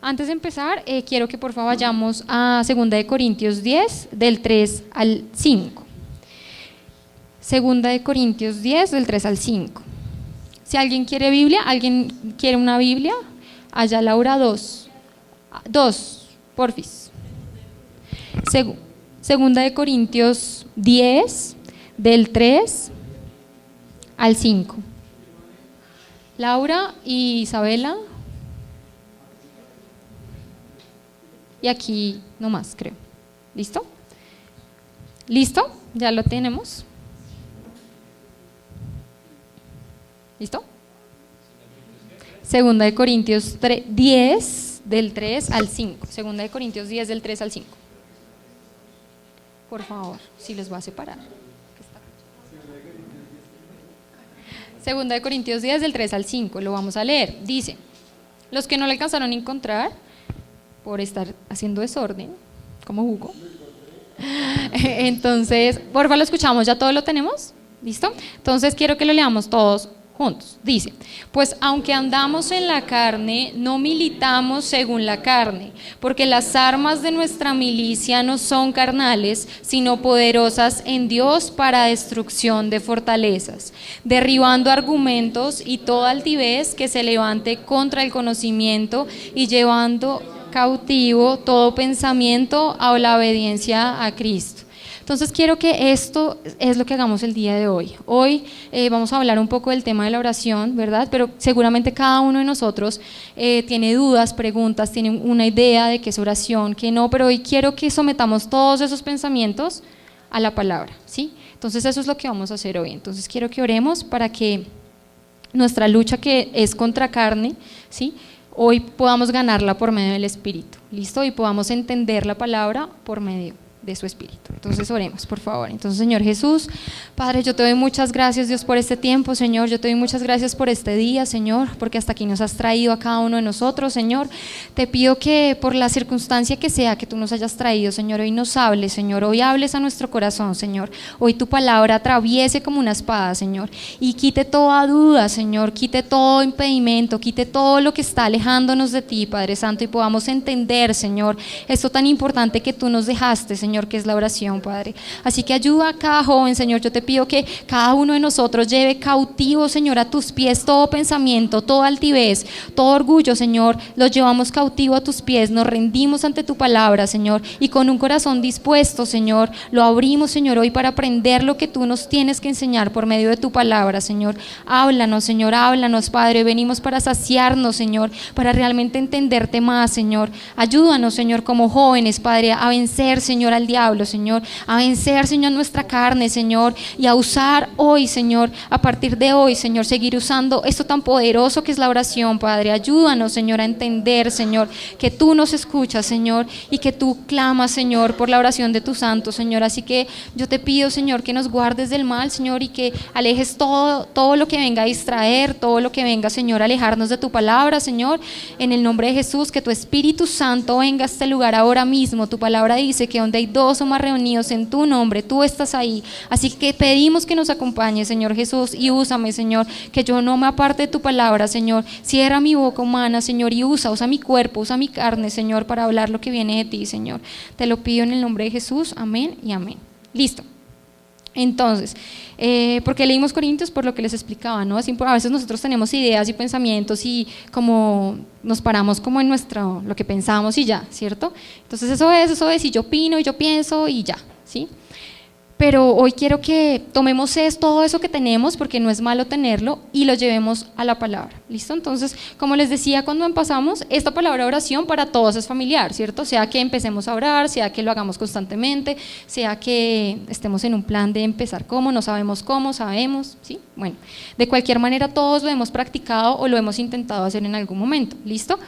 Antes de empezar, quiero que por favor vayamos a 2 Corintios 10, del 3 al 5. 2 Corintios 10, del 3 al 5. Si alguien quiere Biblia, ¿alguien quiere una Biblia? Allá Laura, dos, porfis. 2 Corintios 10, del 3 al 5. Laura y Isabela. Y aquí nomás, creo. ¿Listo? ¿Listo? Ya lo tenemos. ¿Listo? 2 Corintios 10, del 3 al 5. 2 Corintios 10, del 3 al 5. Por favor, si les voy a separar. 2 Corintios 10, del 3 al 5. Lo vamos a leer. Dice: los que no le alcanzaron a encontrar por estar haciendo desorden, como Hugo. Entonces, porfa, lo escuchamos, ¿ya todo lo tenemos? ¿Listo? Entonces quiero que lo leamos todos juntos. Dice: pues aunque andamos en la carne, no militamos según la carne, porque las armas de nuestra milicia no son carnales, sino poderosas en Dios para destrucción de fortalezas, derribando argumentos y toda altivez que se levante contra el conocimiento y llevando cautivo todo pensamiento a la obediencia a Cristo. Entonces quiero que esto es lo que hagamos el día de hoy. Hoy vamos a hablar un poco del tema de la oración, ¿verdad? Pero seguramente cada uno de nosotros tiene dudas, preguntas, tiene una idea de qué es oración, qué no, pero hoy quiero que sometamos todos esos pensamientos a la palabra, ¿sí? Entonces eso es lo que vamos a hacer hoy. Entonces quiero que oremos para que nuestra lucha, que es contra carne, ¿sí?, hoy podamos ganarla por medio del Espíritu, ¿listo? Y podamos entender la palabra por medio de su Espíritu. Entonces oremos, por favor. Entonces, Señor Jesús, Padre, yo te doy muchas gracias, Dios, por este tiempo, Señor. Yo te doy muchas gracias por este día, Señor, porque hasta aquí nos has traído a cada uno de nosotros, Señor. Te pido que por la circunstancia que sea que tú nos hayas traído, Señor, hoy nos hables, Señor, hoy hables a nuestro corazón, Señor. Hoy tu palabra atraviese como una espada, Señor, y quite toda duda, Señor, quite todo impedimento, quite todo lo que está alejándonos de ti, Padre Santo, y podamos entender, Señor, esto tan importante que tú nos dejaste, Señor, que es la oración, Padre. Así que ayuda a cada joven, Señor. Yo te pido que cada uno de nosotros lleve cautivo, Señor, a tus pies todo pensamiento, toda altivez, todo orgullo, Señor. Los llevamos cautivo a tus pies, nos rendimos ante tu palabra, Señor, y con un corazón dispuesto, Señor, lo abrimos, Señor, hoy para aprender lo que tú nos tienes que enseñar por medio de tu palabra, Señor. Háblanos, Señor, háblanos, Padre. Venimos para saciarnos, Señor, para realmente entenderte más, Señor. Ayúdanos, Señor, como jóvenes, Padre, a vencer, Señor, al diablo, Señor, a vencer, Señor, nuestra carne, Señor, y a usar hoy, Señor, a partir de hoy, Señor, seguir usando esto tan poderoso que es la oración, Padre. Ayúdanos, Señor, a entender, Señor, que tú nos escuchas, Señor, y que tú clamas, Señor, por la oración de tu santo, Señor. Así que yo te pido, Señor, que nos guardes del mal, Señor, y que alejes todo lo que venga a distraer, todo lo que venga, Señor, a alejarnos de tu palabra, Señor, en el nombre de Jesús. Que tu Espíritu Santo venga a este lugar ahora mismo. Tu palabra dice que donde hay dos o más reunidos en tu nombre, tú estás ahí. Así que pedimos que nos acompañes, Señor Jesús, y úsame, Señor, que yo no me aparte de tu palabra, Señor. Cierra mi boca humana, Señor, y usa mi cuerpo, usa mi carne, Señor, para hablar lo que viene de ti, Señor. Te lo pido en el nombre de Jesús, amén y amén. Listo. Entonces, porque leímos Corintios por lo que les explicaba, ¿no? Así, a veces nosotros tenemos ideas y pensamientos y como nos paramos como en lo que pensamos y ya, ¿cierto? Entonces eso es, y yo opino y yo pienso y ya, ¿sí? Pero hoy quiero que tomemos todo eso que tenemos, porque no es malo tenerlo, y lo llevemos a la palabra, ¿listo? Entonces, como les decía cuando empezamos, esta palabra oración para todos es familiar, ¿cierto? Sea que empecemos a orar, sea que lo hagamos constantemente, sea que estemos en un plan de empezar cómo, no sabemos cómo, sabemos, ¿sí? Bueno, de cualquier manera todos lo hemos practicado o lo hemos intentado hacer en algún momento, ¿listo?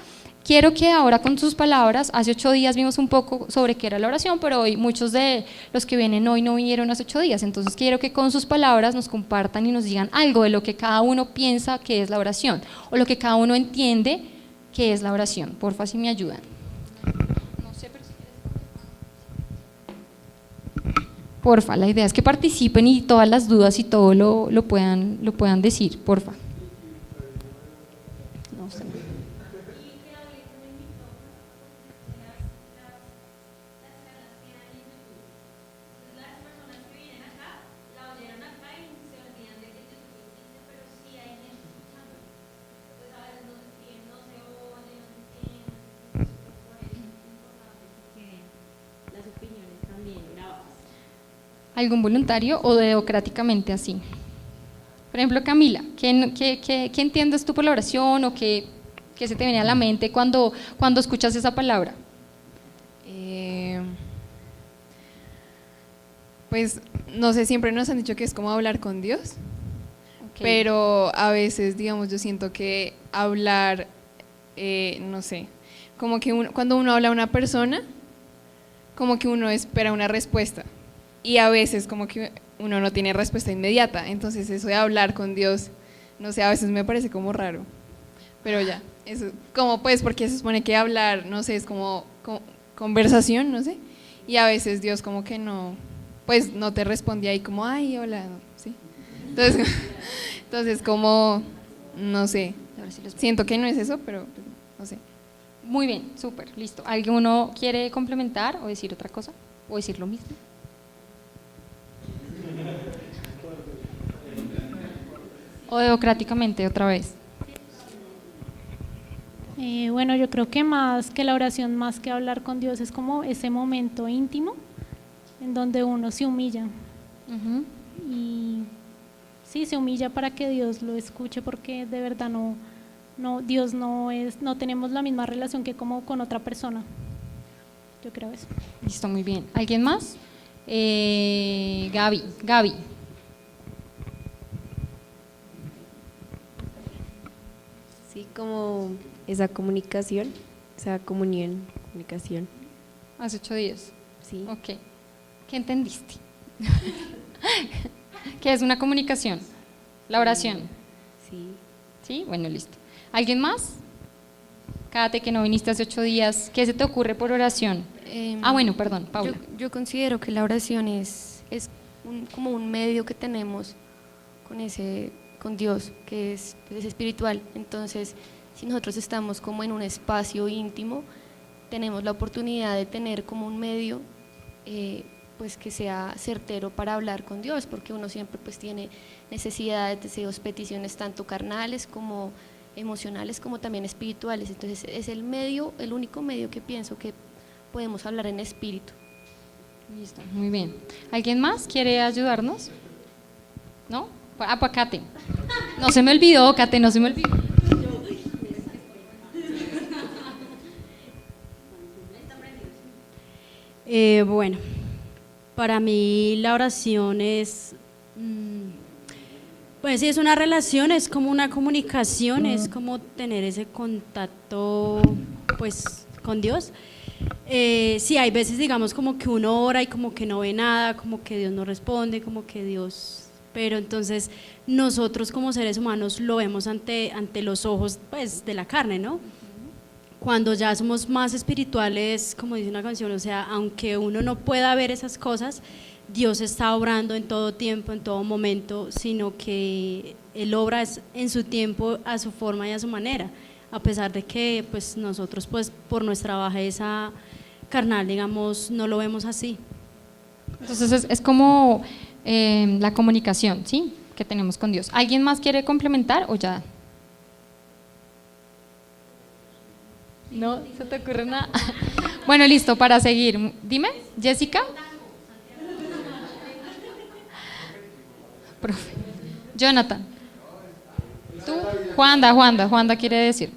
Quiero que ahora con sus palabras, hace 8 días vimos un poco sobre qué era la oración, pero hoy muchos de los que vienen hoy no vinieron hace 8 días, entonces quiero que con sus palabras nos compartan y nos digan algo de lo que cada uno piensa que es la oración, o lo que cada uno entiende que es la oración. Porfa, si me ayudan. No sé, pero si quieres. Porfa, la idea es que participen y todas las dudas y todo lo puedan decir, porfa. No sé. ¿Algún voluntario o democráticamente así? Por ejemplo, Camila, ¿qué entiendes tú por la oración o qué se te viene a la mente cuando escuchas esa palabra? Pues no sé, siempre nos han dicho que es como hablar con Dios, Okay. pero a veces, digamos, yo siento que hablar, no sé, como que cuando uno habla a una persona, como que uno espera una respuesta y a veces como que uno no tiene respuesta inmediata, entonces eso de hablar con Dios, no sé, a veces me parece como raro, pero ya, eso, como pues, porque se supone que hablar, no sé, es como conversación, no sé, y a veces Dios como que no, pues no te responde ahí como, ay, hola, ¿sí? Entonces como, no sé, siento que no es eso, pero pues, no sé. Muy bien, súper, listo. ¿Alguno quiere complementar o decir otra cosa? ¿O decir lo mismo? ¿O democráticamente otra vez? Bueno, yo creo que más que la oración, más que hablar con Dios, es como ese momento íntimo en donde uno se humilla. Ujú. Y sí, se humilla para que Dios lo escuche, porque de verdad Dios no tenemos la misma relación que como con otra persona. Yo creo eso. Listo, muy bien. ¿Alguien más? Gaby. Sí, como esa comunicación, esa comunicación, Hace 8 días. sí. Ok. ¿Qué entendiste? ¿Qué es una comunicación? La oración. Sí. ¿Sí? Bueno, listo. ¿Alguien más? Cáate que no viniste hace 8 días. ¿Qué se te ocurre por oración? Bueno, perdón, Paula. Yo considero que la oración es como un medio que tenemos con Dios, que es espiritual. Entonces, si nosotros estamos como en un espacio íntimo, tenemos la oportunidad de tener como un medio pues que sea certero para hablar con Dios, porque uno siempre pues tiene necesidades, deseos, peticiones tanto carnales como emocionales como también espirituales. Entonces es el único medio que pienso que podemos hablar en espíritu. Listo, muy bien. ¿Alguien más quiere ayudarnos? ¿No? Pues Kate. No se me olvidó, Kate, no se me olvidó. Bueno, para mí la oración es, pues sí, es una relación, es como una comunicación, es como tener ese contacto pues con Dios. Sí, hay veces digamos como que uno ora y como que no ve nada, como que Dios no responde, como que Dios, pero entonces nosotros como seres humanos lo vemos ante los ojos pues de la carne, ¿no? Cuando ya somos más espirituales, como dice una canción, o sea, aunque uno no pueda ver esas cosas, Dios está obrando en todo tiempo, en todo momento, sino que Él obra en su tiempo, a su forma y a su manera, a pesar de que pues nosotros pues por nuestra bajeza carnal, digamos, no lo vemos así. Entonces es como la comunicación, ¿sí? Que tenemos con Dios. ¿Alguien más quiere complementar o ya? ¿No se te ocurre nada? Bueno, listo, para seguir. Dime, Jessica. Profe. Jonathan. ¿Tú? Juanda quiere decir.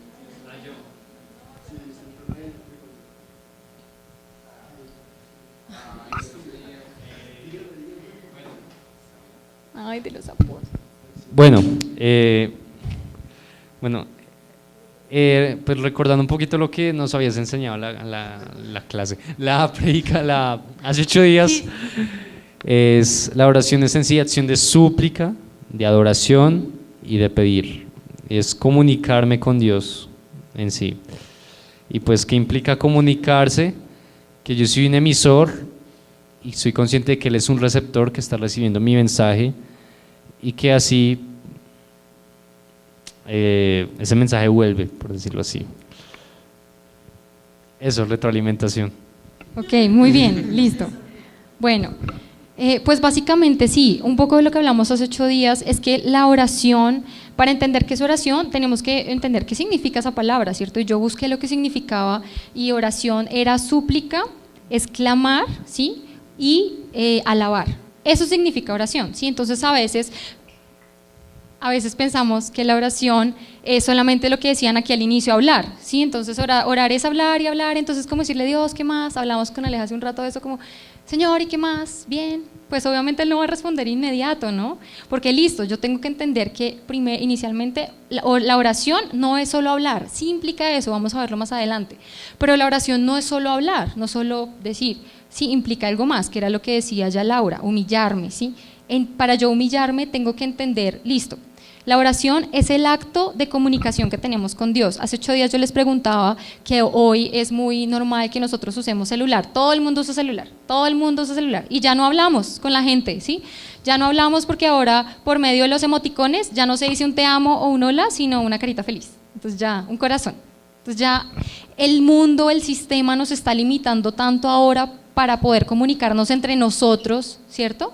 Ay, de los apodos. Bueno, pues recordando un poquito lo que nos habías enseñado la clase, la predica, hace 8 días, la oración es en sí acción de súplica, de adoración y de pedir, es comunicarme con Dios en sí. Y pues, ¿qué implica comunicarse? Que yo soy un emisor y soy consciente de que Él es un receptor que está recibiendo mi mensaje y que así ese mensaje vuelve, por decirlo así. Eso es retroalimentación. Ok, muy bien, listo. Bueno, pues básicamente sí, un poco de lo que hablamos hace 8 días es que la oración, para entender qué es oración, tenemos que entender qué significa esa palabra, ¿cierto? Y yo busqué lo que significaba y oración era súplica, exclamar, ¿sí? Y alabar. Eso significa oración, ¿sí? Entonces a veces pensamos que la oración es solamente lo que decían aquí al inicio, hablar, ¿sí? Entonces orar es hablar y hablar, entonces como decirle, Dios, ¿qué más? Hablamos con Aleja hace un rato de eso, como, Señor, ¿y qué más? Bien, pues obviamente Él no va a responder inmediato, ¿no? Porque listo, yo tengo que entender que inicialmente la oración no es solo hablar, sí implica eso, vamos a verlo más adelante, pero la oración no es solo hablar, no solo decir, sí implica algo más, que era lo que decía ya Laura, humillarme, ¿sí? Para yo humillarme tengo que entender, listo, la oración es el acto de comunicación que tenemos con Dios. Hace 8 días yo les preguntaba que hoy es muy normal que nosotros usemos celular, todo el mundo usa celular y ya no hablamos con la gente, ¿sí? Ya no hablamos porque ahora por medio de los emoticones ya no se dice un te amo o un hola, sino una carita feliz, entonces ya un corazón. Entonces ya el mundo, el sistema nos está limitando tanto ahora para poder comunicarnos entre nosotros, ¿cierto?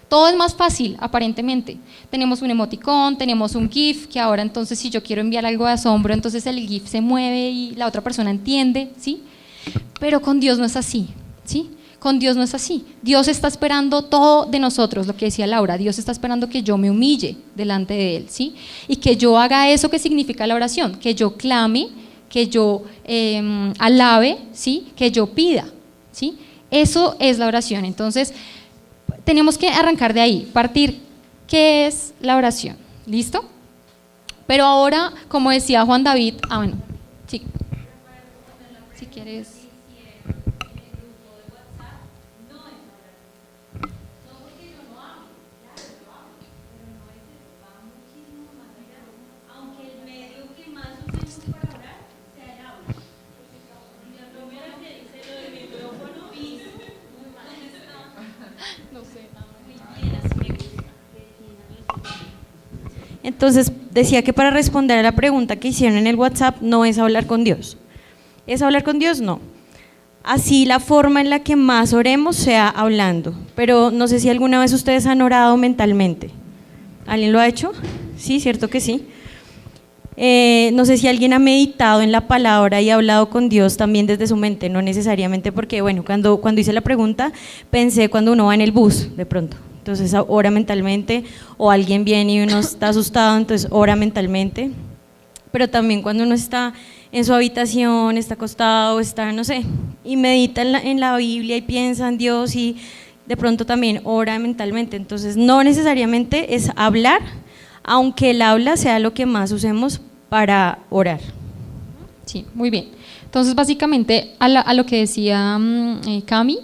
Todo es más fácil, aparentemente. Tenemos un emoticón, tenemos un GIF, que ahora entonces si yo quiero enviar algo de asombro, entonces el GIF se mueve y la otra persona entiende, ¿sí? Pero con Dios no es así, ¿sí? Con Dios no es así. Dios está esperando todo de nosotros, lo que decía Laura, Dios está esperando que yo me humille delante de Él, ¿sí? Y que yo haga eso que significa la oración, que yo clame, que yo alabe, ¿sí? Que yo pida, ¿sí? Eso es la oración. Entonces, tenemos que arrancar de ahí, partir, ¿qué es la oración? ¿Listo? Pero ahora, como decía Juan David, bueno, sí, si quieres. Entonces, decía que para responder a la pregunta que hicieron en el WhatsApp, no es hablar con Dios. ¿Es hablar con Dios? No. Así la forma en la que más oremos sea hablando, pero no sé si alguna vez ustedes han orado mentalmente. ¿Alguien lo ha hecho? Sí, cierto que sí. No sé si alguien ha meditado en la palabra y ha hablado con Dios también desde su mente, no necesariamente porque, bueno, cuando hice la pregunta pensé cuando uno va en el bus, de pronto. Entonces ora mentalmente, o alguien viene y uno está asustado, entonces ora mentalmente, pero también cuando uno está en su habitación, está acostado, está, no sé, y medita en la Biblia y piensa en Dios y de pronto también ora mentalmente. Entonces no necesariamente es hablar, aunque el habla sea lo que más usemos para orar. Sí, muy bien. Entonces básicamente a lo que decía Cami,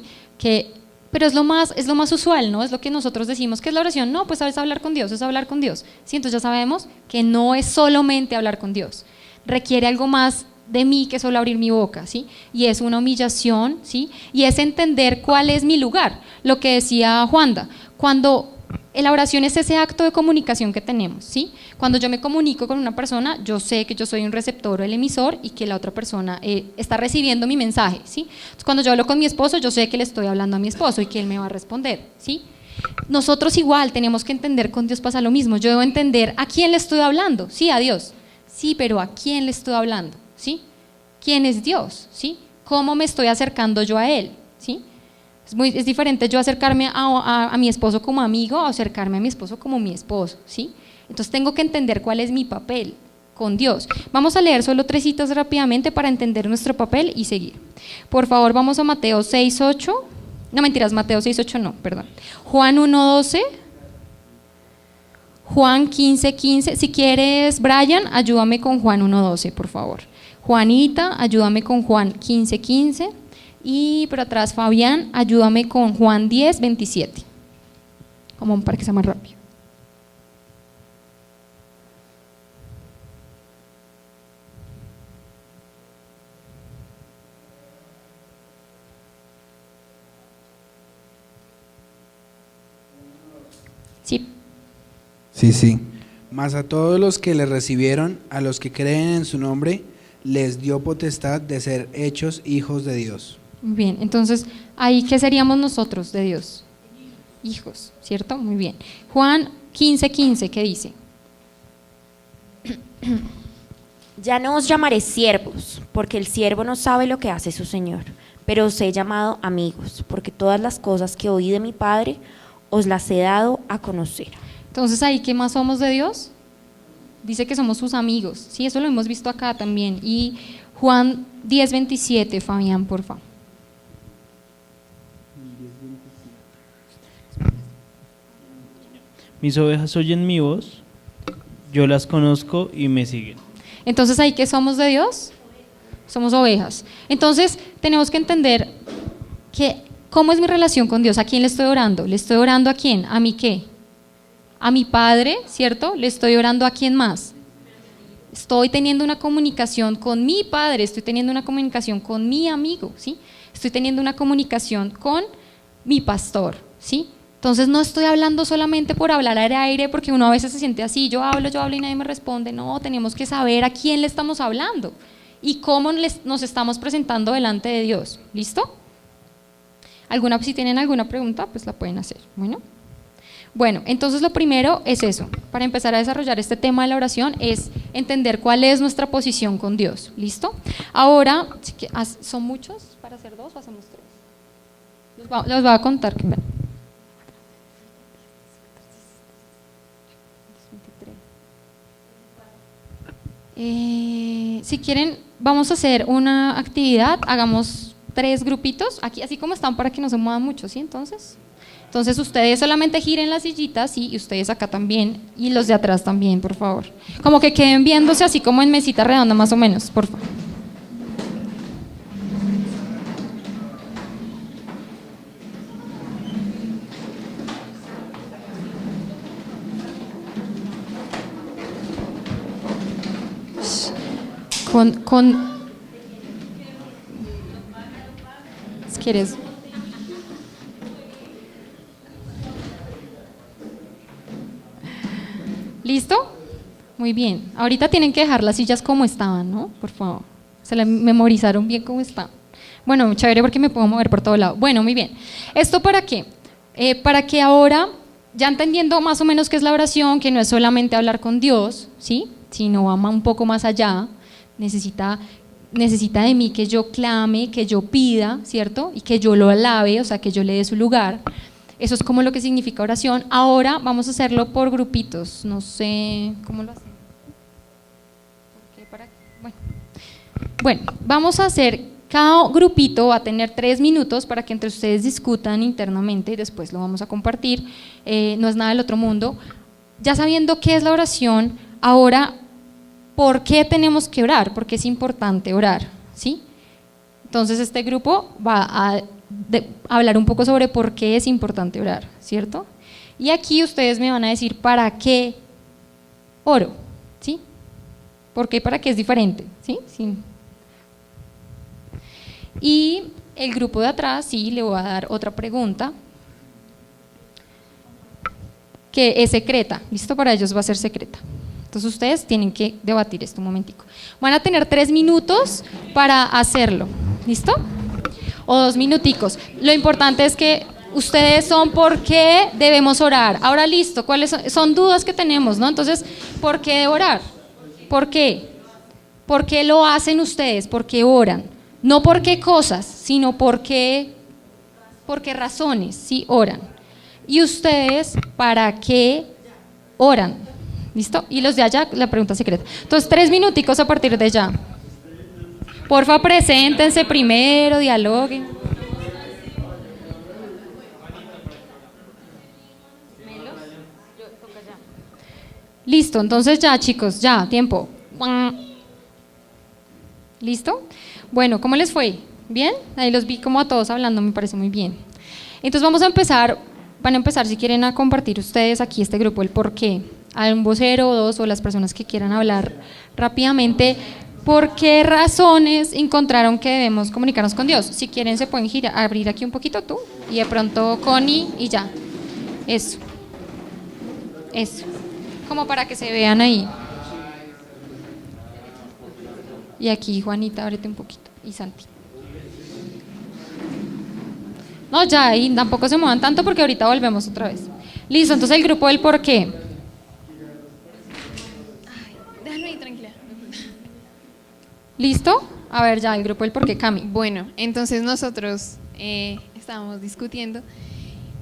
pero es lo más usual, ¿no? Es lo que nosotros decimos, ¿qué es la oración? No, pues es hablar con Dios, es hablar con Dios. Sí, entonces ya sabemos que no es solamente hablar con Dios, requiere algo más de mí que solo abrir mi boca, ¿sí? Y es una humillación, ¿sí? Y es entender cuál es mi lugar, lo que decía Juanda, cuando la oración es ese acto de comunicación que tenemos, ¿sí? Cuando yo me comunico con una persona, yo sé que yo soy un receptor o el emisor y que la otra persona está recibiendo mi mensaje, ¿sí? Entonces, cuando yo hablo con mi esposo, yo sé que le estoy hablando a mi esposo y que él me va a responder, ¿sí? Nosotros igual tenemos que entender, con Dios pasa lo mismo, yo debo entender a quién le estoy hablando, sí, a Dios, sí, pero a quién le estoy hablando, ¿sí? ¿Quién es Dios? ¿Sí? ¿Cómo me estoy acercando yo a Él? ¿Sí? Es diferente yo acercarme a mi esposo como amigo o acercarme a mi esposo como mi esposo, ¿sí? Entonces tengo que entender cuál es mi papel con Dios. Vamos a leer solo 3 citas rápidamente para entender nuestro papel y seguir. Por favor, vamos a Mateo 6:8. No, mentiras, Mateo 6:8 no, perdón. Juan 1:12. Juan 15:15. Si quieres, Brian, ayúdame con Juan 1:12, por favor. Juanita, ayúdame con Juan 15:15. Y por atrás, Fabián, ayúdame con Juan 10:27. Como para que sea más rápido. Sí. Sí. Mas a todos los que le recibieron, a los que creen en su nombre, les dio potestad de ser hechos hijos de Dios. Bien, entonces, ¿ahí qué seríamos nosotros de Dios? Hijos, ¿cierto? Muy bien. Juan 15:15, ¿qué dice? Ya no os llamaré siervos, porque el siervo no sabe lo que hace su señor, pero os he llamado amigos, porque todas las cosas que oí de mi Padre os las he dado a conocer. Entonces, ¿ahí qué más somos de Dios? Dice que somos sus amigos, sí, eso lo hemos visto acá también. Y Juan 10:27, Fabián, por favor. Mis ovejas oyen mi voz, yo las conozco y me siguen. Entonces, ¿ahí qué somos de Dios? Somos ovejas. Entonces, tenemos que entender que ¿cómo es mi relación con Dios? ¿A quién le estoy orando? ¿Le estoy orando a quién? ¿A mí qué? A mi Padre, ¿cierto? ¿Le estoy orando a quién más? Estoy teniendo una comunicación con mi Padre, estoy teniendo una comunicación con mi amigo, ¿sí? Estoy teniendo una comunicación con mi pastor, ¿sí? Entonces no estoy hablando solamente por hablar al aire, porque uno a veces se siente así, yo hablo y nadie me responde. No, tenemos que saber a quién le estamos hablando y cómo nos estamos presentando delante de Dios. ¿Listo? Si tienen alguna pregunta, pues la pueden hacer. Bueno, entonces lo primero es eso. Para empezar a desarrollar este tema de la oración es entender cuál es nuestra posición con Dios. ¿Listo? Ahora, ¿son muchos para hacer 2 o hacemos 3? Los voy a contar. Si quieren, vamos a hacer una actividad, hagamos 3 grupitos, aquí así como están para que no se muevan mucho, ¿sí? Entonces ustedes solamente giren las sillitas, ¿sí? Y ustedes acá también, y los de atrás también, por favor. Como que queden viéndose así como en mesita redonda más o menos, por favor. Si quieres. ¿Listo? Muy bien. Ahorita tienen que dejar las sillas como estaban, ¿no? Por favor. Se la memorizaron bien cómo estaban. Bueno, chévere porque me puedo mover por todo lado. Bueno, muy bien. ¿Esto para qué? Para que ahora, ya entendiendo más o menos qué es la oración, que no es solamente hablar con Dios, ¿sí? Sino va un poco más allá, necesita de mí que yo clame, que yo pida, ¿cierto? Y que yo lo alabe, o sea, que yo le dé su lugar. Eso es como lo que significa oración. Ahora vamos a hacerlo por grupitos, no sé cómo lo hacemos. Bueno, vamos a hacer, cada grupito va a tener 3 minutos para que entre ustedes discutan internamente y después lo vamos a compartir. No es nada del otro mundo. Ya sabiendo qué es la oración, ahora, ¿por qué tenemos que orar? Porque es importante orar, ¿sí? Entonces este grupo va a hablar un poco sobre por qué es importante orar, ¿cierto? Y aquí ustedes me van a decir para qué oro, ¿sí? ¿Por qué? Para qué es diferente, ¿sí? Sí. Y el grupo de atrás, sí, le voy a dar otra pregunta que es secreta, ¿listo? Para ellos va a ser secreta. Entonces ustedes tienen que debatir esto un momentico. Van a tener 3 minutos para hacerlo, ¿listo? O 2 minuticos. Lo importante es que ustedes son por qué debemos orar. Ahora listo, ¿cuáles son dudas que tenemos, ¿no? Entonces, ¿por qué orar? ¿Por qué? ¿Por qué lo hacen ustedes? ¿Por qué oran? No por qué cosas, sino por qué razones, sí, oran. Y ustedes, ¿para qué oran? ¿Listo? Y los de allá, la pregunta secreta. Entonces, 3 minuticos a partir de ya. Porfa, preséntense primero, dialoguen. Listo, entonces ya, chicos, ya, tiempo. ¿Listo? Bueno, ¿cómo les fue? ¿Bien? Ahí los vi como a todos hablando, me parece muy bien. Entonces vamos a empezar, van a empezar si quieren a compartir ustedes aquí este grupo, el por qué. A un vocero o 2 o las personas que quieran hablar rápidamente, ¿por qué razones encontraron que debemos comunicarnos con Dios? Si quieren se pueden abrir aquí un poquito tú y de pronto Connie y ya. Eso. Como para que se vean ahí. Y aquí Juanita, ábrete un poquito. Y Santi. No, ya, y tampoco se muevan tanto porque ahorita volvemos otra vez. Listo, entonces el grupo del por qué. Déjalo ahí, tranquila. ¿Listo? A ver, ya, el grupo del por qué, Cami. Bueno, entonces nosotros estábamos discutiendo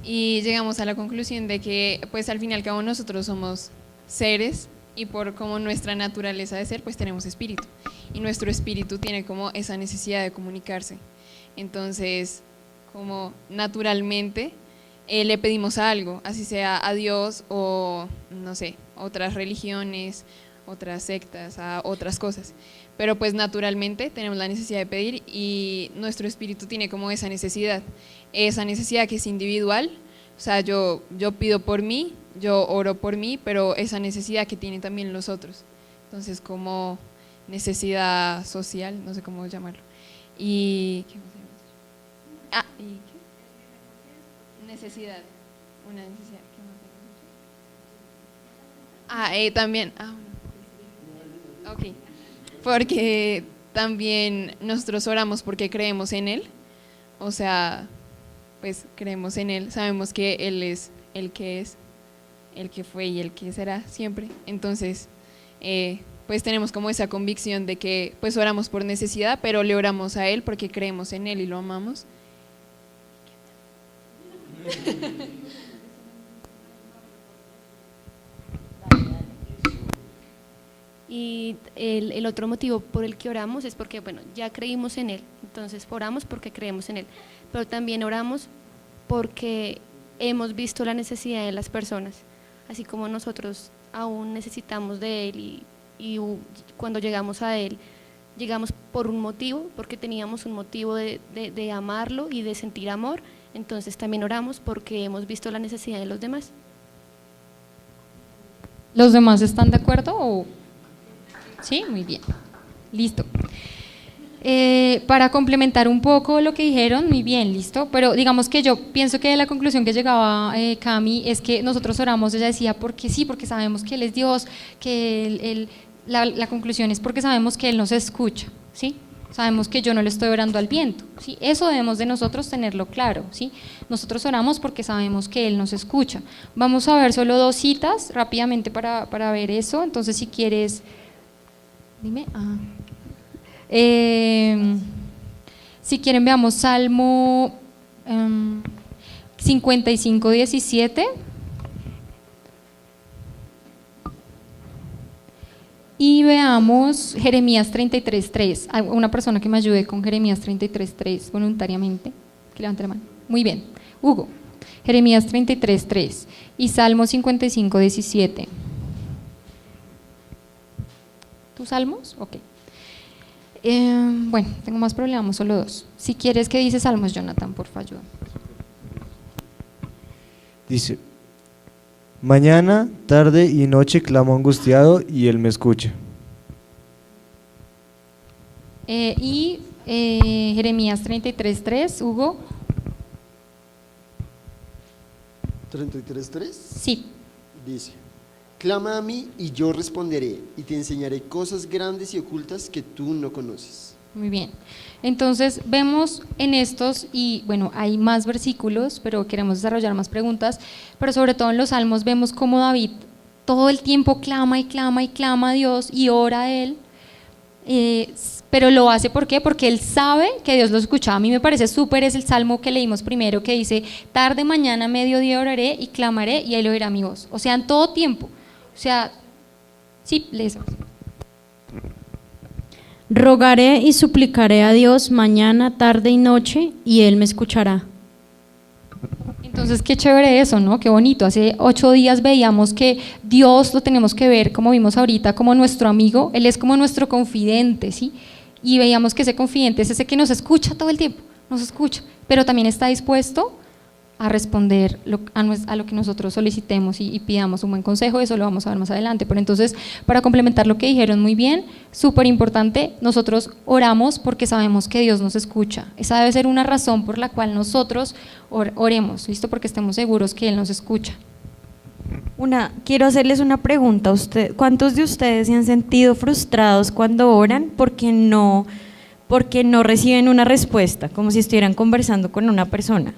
y llegamos a la conclusión de que pues al fin y al cabo nosotros somos seres y por como nuestra naturaleza de ser pues tenemos espíritu y nuestro espíritu tiene como esa necesidad de comunicarse. Entonces como naturalmente le pedimos algo, así sea a Dios o no sé, otras religiones, otras sectas, a otras cosas, pero pues naturalmente tenemos la necesidad de pedir y nuestro espíritu tiene como esa necesidad que es individual, o sea, yo pido por mí, yo oro por mí, pero esa necesidad que tienen también los otros, entonces como necesidad social, no sé cómo llamarlo, y ¿qué más se llama? ¿Y qué? Necesidad, una necesidad, ¿qué más? También, bueno. Ok, porque también nosotros oramos porque creemos en Él, o sea, pues creemos en Él, sabemos que Él es, el que fue y el que será siempre, entonces pues tenemos como esa convicción de que pues oramos por necesidad, pero le oramos a Él porque creemos en Él y lo amamos. Y el otro motivo por el que oramos es porque, bueno, ya creímos en Él, entonces oramos porque creemos en Él, pero también oramos porque hemos visto la necesidad de las personas, así como nosotros aún necesitamos de Él y cuando llegamos a Él, llegamos por un motivo, porque teníamos un motivo de amarlo y de sentir amor, entonces también oramos porque hemos visto la necesidad de los demás. ¿Los demás están de acuerdo o...? Sí, muy bien. Listo. Para complementar un poco lo que dijeron, muy bien, listo. Pero digamos que yo pienso que la conclusión que llegaba Cami es que nosotros oramos, ella decía, porque sí, porque sabemos que Él es Dios, que la conclusión es porque sabemos que Él nos escucha, ¿sí? Sabemos que yo no le estoy orando al viento, ¿sí? Eso debemos de nosotros tenerlo claro, ¿sí? Nosotros oramos porque sabemos que Él nos escucha. Vamos a ver solo 2 citas rápidamente para ver eso, entonces si quieres... Dime. Si quieren veamos Salmo 55:17 y veamos Jeremías 33:3. Una persona que me ayude con Jeremías 33:3 voluntariamente, que levante la mano. Muy bien, Hugo. Jeremías 33:3 y Salmo 55:17. ¿Tus salmos? Ok. Bueno, tengo más problemas, solo 2. Si quieres, ¿qué dice Salmos, Jonathan? Por favor, ayúdame. Dice: mañana, tarde y noche clamo angustiado y Él me escucha. Jeremías 33:3, Hugo. 33:3. Sí. Dice: clama a mí y yo responderé y te enseñaré cosas grandes y ocultas que tú no conoces. Muy bien, entonces vemos en estos, y bueno, hay más versículos, pero queremos desarrollar más preguntas, pero sobre todo en los Salmos vemos cómo David todo el tiempo clama y clama y clama a Dios y ora a Él, pero lo hace ¿por qué? Porque él sabe que Dios lo escucha. A mí me parece súper, es el Salmo que leímos primero, que dice, tarde, mañana, mediodía oraré y clamaré y Él oirá mi voz, o sea, en todo tiempo, o sea, sí, lees. Rogaré y suplicaré a Dios mañana, tarde y noche, y Él me escuchará. Entonces, qué chévere eso, ¿no? Qué bonito. Hace 8 días veíamos que Dios lo tenemos que ver, como vimos ahorita, como nuestro amigo. Él es como nuestro confidente, ¿sí? Y veíamos que ese confidente es ese que nos escucha todo el tiempo, nos escucha, pero también está dispuesto a responder a lo que nosotros solicitemos y pidamos un buen consejo. Eso lo vamos a ver más adelante, pero entonces, para complementar lo que dijeron muy bien, súper importante, nosotros oramos porque sabemos que Dios nos escucha. Esa debe ser una razón por la cual nosotros oremos, ¿listo? Porque estemos seguros que Él nos escucha. Quiero hacerles una pregunta. ¿Cuántos de ustedes se han sentido frustrados cuando oran porque no reciben una respuesta, como si estuvieran conversando con una persona?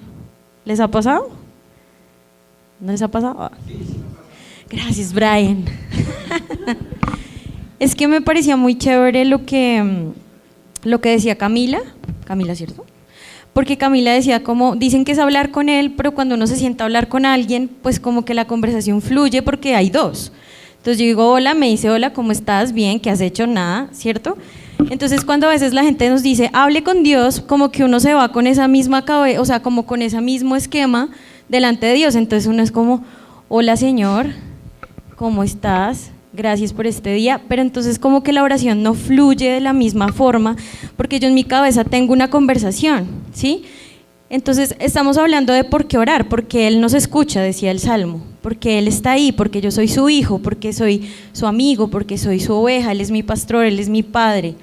¿Les ha pasado? ¿No les ha pasado? Gracias, Brian. Es que me parecía muy chévere lo que decía Camila, ¿cierto? porque Camila decía como, dicen que es hablar con él, pero cuando uno se sienta a hablar con alguien, pues como que la conversación fluye porque hay dos. Entonces yo digo, hola, me dice, hola, ¿cómo estás? Bien, ¿qué has hecho? Nada, ¿cierto? Entonces cuando a veces la gente nos dice, hable con Dios, como que uno se va con esa misma cabeza, o sea, como con ese mismo esquema delante de Dios. Entonces uno es como, hola Señor, ¿cómo estás? Gracias por este día. Pero entonces como que la oración no fluye de la misma forma, porque yo en mi cabeza tengo una conversación, ¿sí? Entonces estamos hablando de por qué orar, porque Él nos escucha, decía el Salmo, porque Él está ahí, porque yo soy su hijo, porque soy su amigo, porque soy su oveja, Él es mi pastor, Él es mi padre.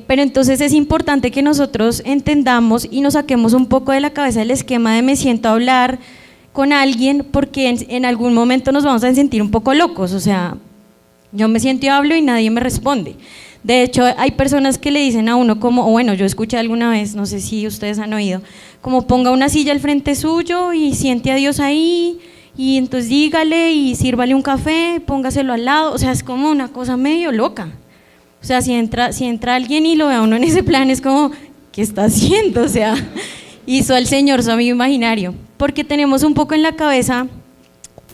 Pero entonces es importante que nosotros entendamos y nos saquemos un poco de la cabeza el esquema de me siento a hablar con alguien, porque en algún momento nos vamos a sentir un poco locos, o sea, yo me siento y hablo y nadie me responde. De hecho, hay personas que le dicen a uno como, o bueno, yo escuché alguna vez, no sé si ustedes han oído, como ponga una silla al frente suyo y siente a Dios ahí, y entonces dígale y sírvale un café, póngaselo al lado, o sea, es como una cosa medio loca. O sea, si entra alguien y lo ve a uno en ese plan, es como, ¿qué está haciendo? O sea, hizo al Señor su amigo imaginario, porque tenemos un poco en la cabeza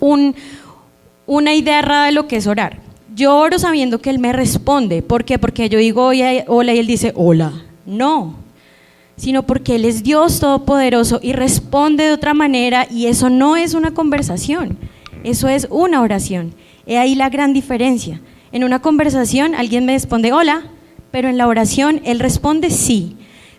una idea errada de lo que es orar. Yo oro sabiendo que Él me responde. ¿Por qué? Porque yo digo hola y Él dice hola. No, sino porque Él es Dios Todopoderoso y responde de otra manera, y eso no es una conversación, eso es una oración. He ahí la gran diferencia. En una conversación alguien me responde hola, pero en la oración Él responde sí.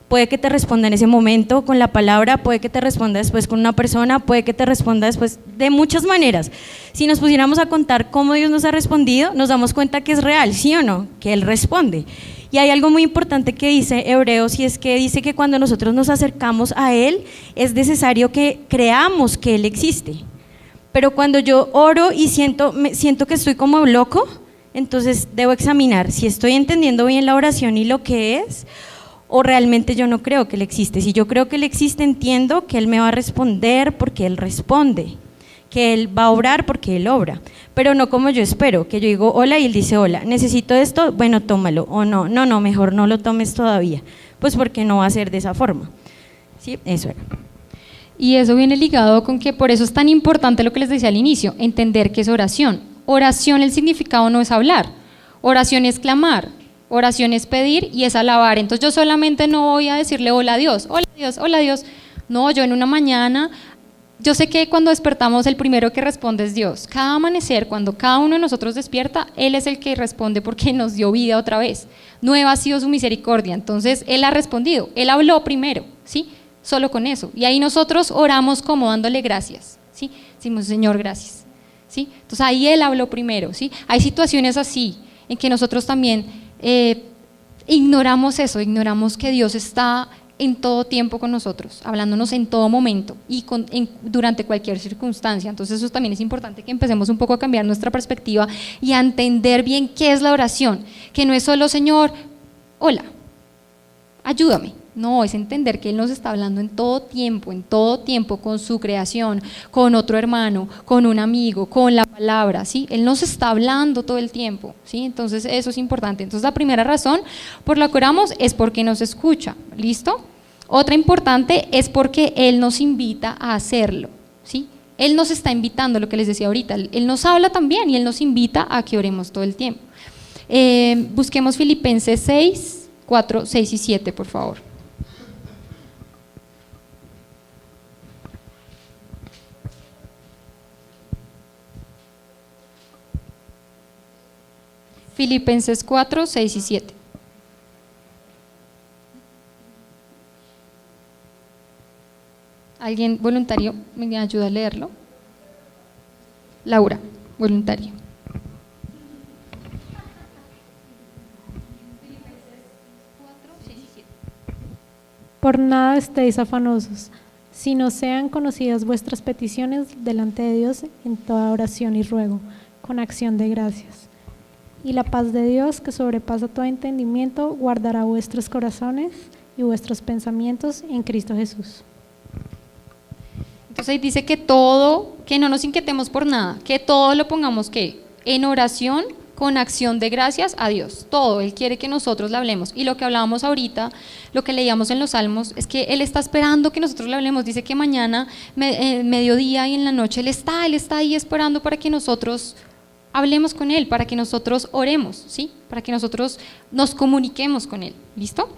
Puede que te responda en ese momento con la palabra, puede que te responda después con una persona, puede que te responda después de muchas maneras. Si nos pusiéramos a contar cómo Dios nos ha respondido, nos damos cuenta que es real, ¿sí o no? Que Él responde. Y hay algo muy importante que dice Hebreos, y es que dice que cuando nosotros nos acercamos a Él, es necesario que creamos que Él existe. Pero cuando yo oro y siento que estoy como loco, entonces debo examinar si estoy entendiendo bien la oración y lo que es, o realmente yo no creo que Él existe. Si yo creo que Él existe, entiendo que Él me va a responder porque Él responde, que Él va a obrar porque Él obra, pero no como yo espero, que yo digo hola y Él dice hola, necesito esto, bueno, tómalo, o no, mejor no lo tomes todavía, pues porque no va a ser de esa forma. Sí, eso era. Y eso viene ligado con que por eso es tan importante lo que les decía al inicio, entender qué es oración. Oración, el significado no es hablar, oración es clamar, oración es pedir y es alabar. Entonces yo solamente no voy a decirle hola a Dios, hola Dios, hola Dios. No, yo en una mañana, yo sé que cuando despertamos el primero que responde es Dios. Cada amanecer, cuando cada uno de nosotros despierta, Él es el que responde porque nos dio vida otra vez. Nueva ha sido su misericordia. Entonces Él ha respondido, Él habló primero, ¿sí? Solo con eso. Y ahí nosotros oramos como dándole gracias, ¿sí? Decimos, Señor, gracias, ¿sí? Entonces ahí Él habló primero, ¿sí? Hay situaciones así en que nosotros también ignoramos eso, ignoramos que Dios está en todo tiempo con nosotros, hablándonos en todo momento y durante cualquier circunstancia. Entonces eso también es importante, que empecemos un poco a cambiar nuestra perspectiva y a entender bien qué es la oración, que no es solo Señor, hola, ayúdame. No, es entender que Él nos está hablando en todo tiempo, con su creación, con otro hermano, con un amigo, con la palabra, ¿sí? Él nos está hablando todo el tiempo, ¿sí? Entonces eso es importante. Entonces la primera razón por la que oramos es porque nos escucha, ¿listo? Otra importante es porque Él nos invita a hacerlo, ¿sí? Él nos está invitando, lo que les decía ahorita, Él nos habla también y Él nos invita a que oremos todo el tiempo. Busquemos Filipenses 6, 4, 6 y 7, por favor. Filipenses 4, 6 y 7. ¿Alguien voluntario me ayuda a leerlo? Laura, voluntario. Por nada estéis afanosos, sino sean conocidas vuestras peticiones delante de Dios en toda oración y ruego, con acción de gracias. Y la paz de Dios, que sobrepasa todo entendimiento, guardará vuestros corazones y vuestros pensamientos en Cristo Jesús. Entonces ahí dice que no nos inquietemos por nada, que todo lo pongamos en oración con acción de gracias a Dios. Todo, Él quiere que nosotros le hablemos. Y lo que hablábamos ahorita, lo que leíamos en los Salmos, es que Él está esperando que nosotros le hablemos. Dice que mañana, mediodía y en la noche, Él está ahí esperando para que nosotros hablemos con Él, para que nosotros oremos, ¿sí? Para que nosotros nos comuniquemos con Él. ¿Listo?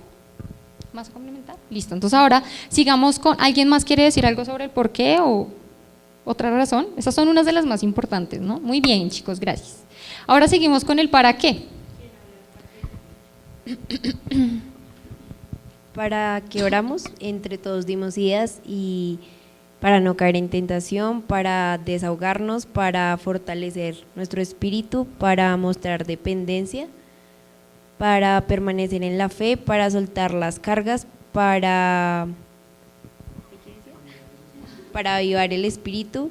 ¿Más a complementar? Listo. Entonces ahora sigamos con, ¿alguien más quiere decir algo sobre el por qué o otra razón? Esas son unas de las más importantes, ¿no? Muy bien, chicos, gracias. Ahora seguimos con el para qué. Para que oramos, entre todos dimos ideas y para no caer en tentación, para desahogarnos, para fortalecer nuestro espíritu, para mostrar dependencia, para permanecer en la fe, para soltar las cargas, para avivar el espíritu,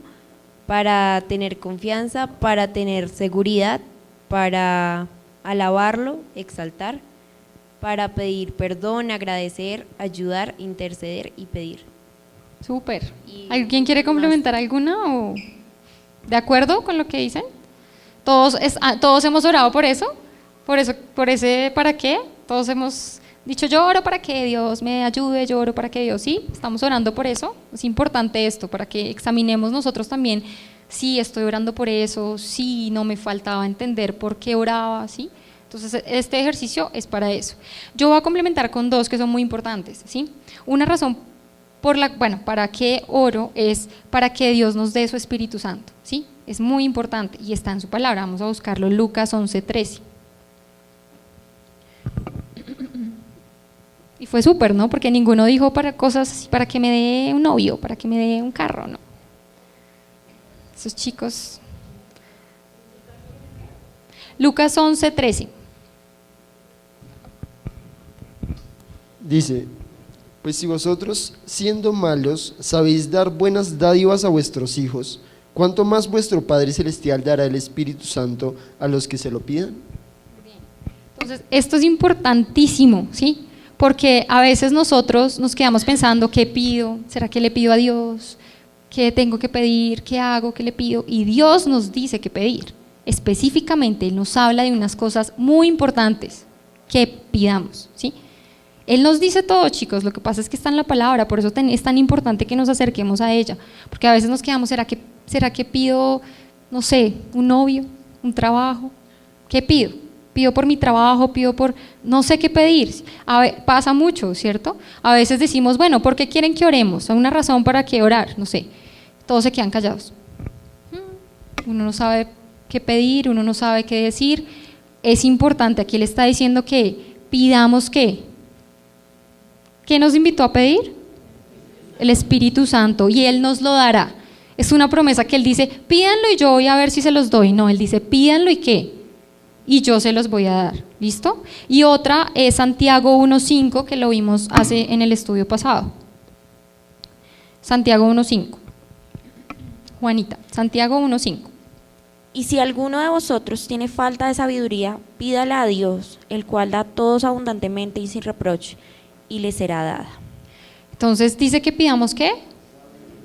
para tener confianza, para tener seguridad, para alabarlo, exaltar, para pedir perdón, agradecer, ayudar, interceder y pedir. Súper. ¿Alguien quiere complementar alguna o de acuerdo con lo que dicen? Todos hemos orado por eso, por ese para qué. Todos hemos dicho, yo oro para que Dios me ayude, yo oro para que Dios, sí, estamos orando por eso. Es importante esto, para que examinemos nosotros también, sí, estoy orando por eso, sí, no me faltaba entender por qué oraba, sí. Entonces, este ejercicio es para eso. Yo voy a complementar con dos que son muy importantes, ¿sí? Una razón para qué oro es para que Dios nos dé su Espíritu Santo, ¿sí? Es muy importante y está en su palabra. Vamos a buscarlo, Lucas 11:13. Y fue súper, ¿no? Porque ninguno dijo para cosas así, para que me dé un novio, para que me dé un carro, ¿no? Esos chicos. Lucas 11:13. Dice, pues si vosotros, siendo malos, sabéis dar buenas dádivas a vuestros hijos, ¿cuánto más vuestro Padre Celestial dará el Espíritu Santo a los que se lo pidan? Entonces, esto es importantísimo, ¿sí? Porque a veces nosotros nos quedamos pensando, ¿qué pido? ¿Será que le pido a Dios? ¿Qué tengo que pedir? ¿Qué hago? ¿Qué le pido? Y Dios nos dice qué pedir. Específicamente, Él nos habla de unas cosas muy importantes que pidamos, ¿sí? Él nos dice todo, chicos, lo que pasa es que está en la palabra, por eso es tan importante que nos acerquemos a ella, porque a veces nos quedamos, ¿será que pido, no sé, un novio, un trabajo? ¿Qué pido? Pido por mi trabajo, pido por, no sé qué pedir. Pasa mucho, ¿cierto? A veces decimos, bueno, ¿por qué quieren que oremos? Hay una razón para qué orar, no sé, todos se quedan callados. Uno no sabe qué pedir, uno no sabe qué decir. Es importante, aquí Él está diciendo que pidamos ¿qué? ¿Qué nos invitó a pedir? El Espíritu Santo, y Él nos lo dará. Es una promesa que Él dice, pídanlo y yo voy a ver si se los doy. No, Él dice, pídanlo y ¿qué? Y yo se los voy a dar, ¿listo? Y otra es Santiago 1:5, que lo vimos en el estudio pasado. Santiago 1:5. Juanita, Santiago 1:5. Y si alguno de vosotros tiene falta de sabiduría, pídala a Dios, el cual da a todos abundantemente y sin reproche, y le será dada. Entonces dice que pidamos ¿qué?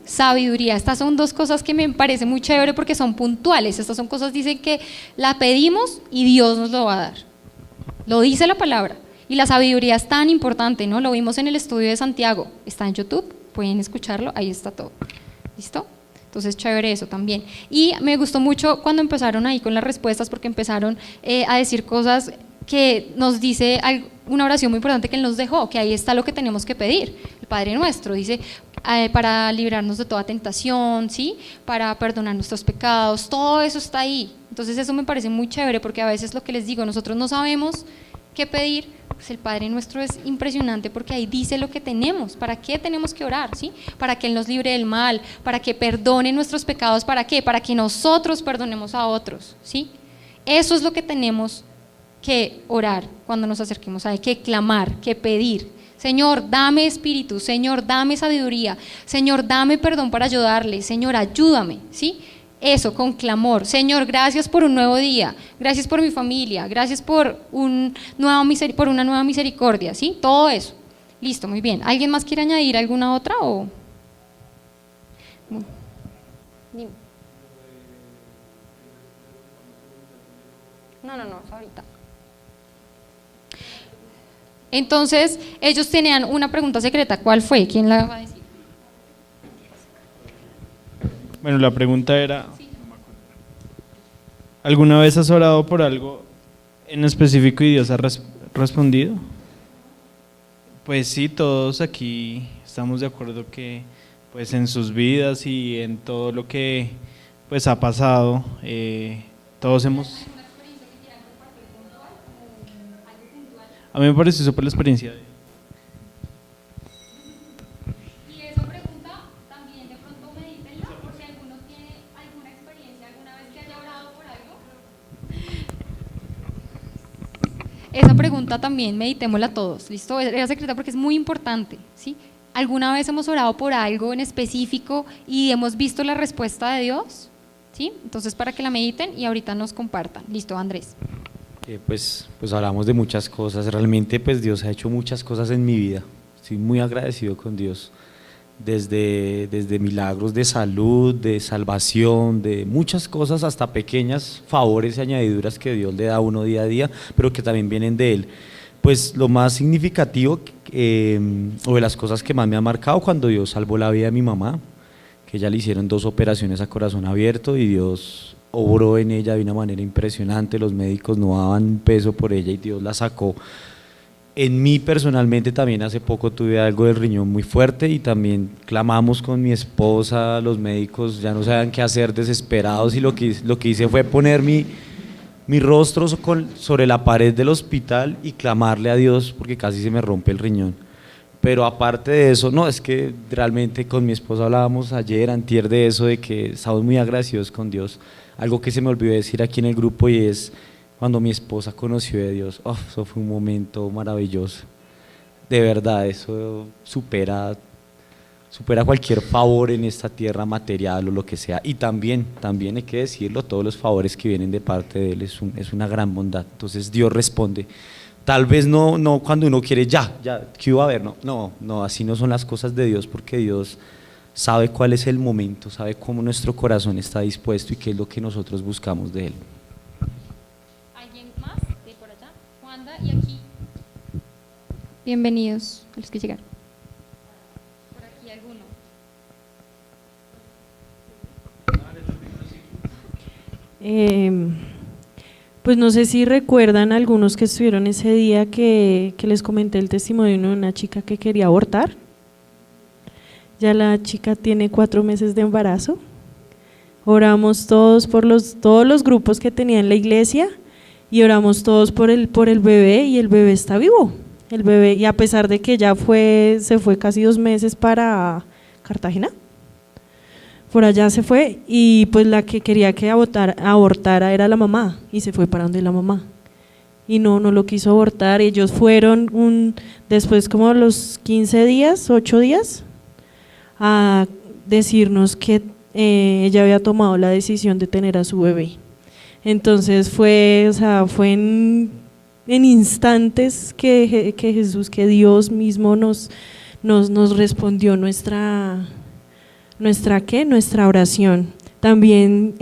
Sabiduría. Estas son dos cosas que me parece muy chévere porque son puntuales. Estas son cosas, dicen que la pedimos y Dios nos lo va a dar. Lo dice la palabra. Y la sabiduría es tan importante, ¿no? Lo vimos en el estudio de Santiago. Está en YouTube, pueden escucharlo, ahí está todo. ¿Listo? Entonces, chévere eso también. Y me gustó mucho cuando empezaron ahí con las respuestas, porque empezaron a decir cosas que nos dice una oración muy importante que Él nos dejó, que ahí está lo que tenemos que pedir. El Padre Nuestro dice, para librarnos de toda tentación, ¿sí? Para perdonar nuestros pecados, todo eso está ahí. Entonces eso me parece muy chévere, porque a veces lo que les digo, nosotros no sabemos qué pedir, pues el Padre Nuestro es impresionante porque ahí dice lo que tenemos, para qué tenemos que orar, ¿sí? Para que Él nos libre del mal, para que perdone nuestros pecados, ¿para qué? Para que nosotros perdonemos a otros, ¿sí? Eso es lo que tenemos que orar cuando nos acerquemos a Él, que clamar, que pedir. Señor, dame espíritu, Señor, dame sabiduría, Señor, dame perdón para ayudarle, Señor, ayúdame, ¿sí? Eso, con clamor. Señor, gracias por un nuevo día, gracias por mi familia, gracias por una nueva misericordia, ¿sí? Todo eso. Listo, muy bien. ¿Alguien más quiere añadir alguna otra o...? Dime. No, es ahorita. Entonces, ellos tenían una pregunta secreta. ¿Cuál fue? ¿Quién la va a decir? Bueno, la pregunta era, ¿alguna vez has orado por algo en específico y Dios ha respondido? Pues sí, todos aquí estamos de acuerdo que pues en sus vidas y en todo lo que pues ha pasado, todos hemos... A mí me pareció súper la experiencia de... Y esa pregunta también de pronto medítenla, por si alguno tiene alguna experiencia alguna vez que haya orado por algo. Esa pregunta también meditémosla todos, ¿listo? Era secreta porque es muy importante, ¿sí? ¿Alguna vez hemos orado por algo en específico y hemos visto la respuesta de Dios? ¿Sí? Entonces para que la mediten y ahorita nos compartan. Listo, Andrés. Pues hablamos de muchas cosas, realmente pues Dios ha hecho muchas cosas en mi vida, estoy muy agradecido con Dios, desde milagros de salud, de salvación, de muchas cosas hasta pequeñas favores y añadiduras que Dios le da a uno día a día, pero que también vienen de Él. Pues lo más significativo o de las cosas que más me ha marcado cuando Dios salvó la vida de mi mamá, que ella le hicieron 2 operaciones a corazón abierto y Dios obró en ella de una manera impresionante, los médicos no daban un peso por ella y Dios la sacó. En mí personalmente también hace poco tuve algo del riñón muy fuerte y también clamamos con mi esposa, los médicos ya no sabían qué hacer, desesperados, y lo que hice fue poner mi rostro sobre la pared del hospital y clamarle a Dios porque casi se me rompe el riñón. Pero aparte de eso, no, es que realmente con mi esposa hablábamos ayer, antier, de eso, de que estamos muy agradecidos con Dios. Algo que se me olvidó decir aquí en el grupo y es cuando mi esposa conoció a Dios, eso fue un momento maravilloso. De verdad, eso supera cualquier favor en esta tierra material o lo que sea. Y también hay que decirlo, todos los favores que vienen de parte de Él es una gran bondad. Entonces Dios responde. Tal vez no cuando uno quiere ya, ¿qué iba a haber? No, así no son las cosas de Dios, porque Dios sabe cuál es el momento, sabe cómo nuestro corazón está dispuesto y qué es lo que nosotros buscamos de Él. ¿Alguien más? De por allá. Juanda, y aquí. Bienvenidos a los que llegaron. Por aquí alguno. Pues no sé si recuerdan algunos que estuvieron ese día que les comenté el testimonio de una chica que quería abortar. Ya la chica tiene 4 meses de embarazo. Oramos todos por todos los grupos que tenía en la iglesia y oramos todos por el bebé, y el bebé está vivo. El bebé, y a pesar de que ya se fue casi 2 meses para Cartagena, por allá se fue, y pues la que quería que abortara era la mamá, y se fue para donde la mamá y no lo quiso abortar. Ellos fueron después como a los 15 días, 8 días, a decirnos que ella había tomado la decisión de tener a su bebé. Entonces fue en instantes que Jesús, que Dios mismo nos respondió nuestra oración. También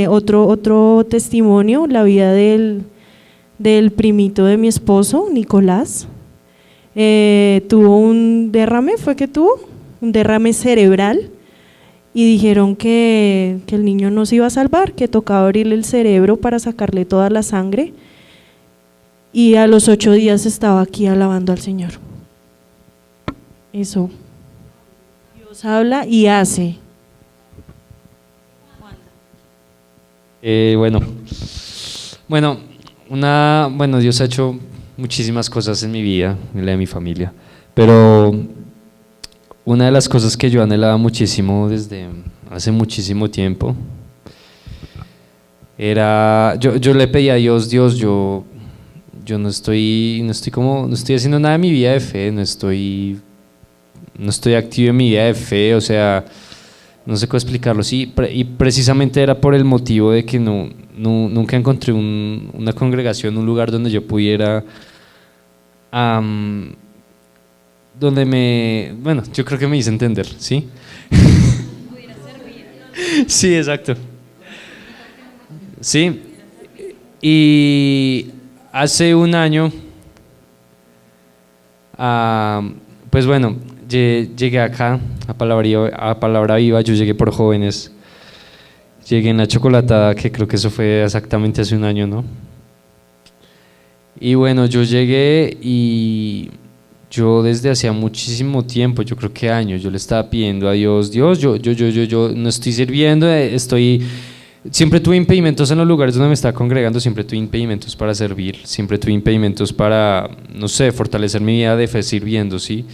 otro testimonio, la vida del primito de mi esposo, Nicolás. Tuvo un derrame, un derrame cerebral, y dijeron que el niño no se iba a salvar, que tocaba abrirle el cerebro para sacarle toda la sangre, y a los 8 días estaba aquí alabando al Señor. Eso, Dios habla y hace. Bueno, Dios ha hecho muchísimas cosas en mi vida, en la de mi familia, pero una de las cosas que yo anhelaba muchísimo desde hace muchísimo tiempo era, yo le pedí a Dios, yo no estoy haciendo nada en mi vida de fe, no estoy activo en mi vida de fe, o sea, no sé cómo explicarlo, sí, y precisamente era por el motivo de que nunca encontré una congregación, un lugar donde yo pudiera, yo creo que me hice entender, ¿sí? Sí, exacto. Sí, Y hace un año, pues bueno, llegué acá a Palabra Viva, yo llegué por jóvenes, llegué en la chocolatada, que creo que eso fue exactamente hace un año, ¿no? Y bueno, yo llegué y yo desde hacía muchísimo tiempo, yo creo que años, yo le estaba pidiendo a Dios, Dios, yo no estoy sirviendo, siempre tuve impedimentos en los lugares donde me estaba congregando, siempre tuve impedimentos para servir, siempre tuve impedimentos para, no sé, fortalecer mi vida de fe sirviendo, ¿sí?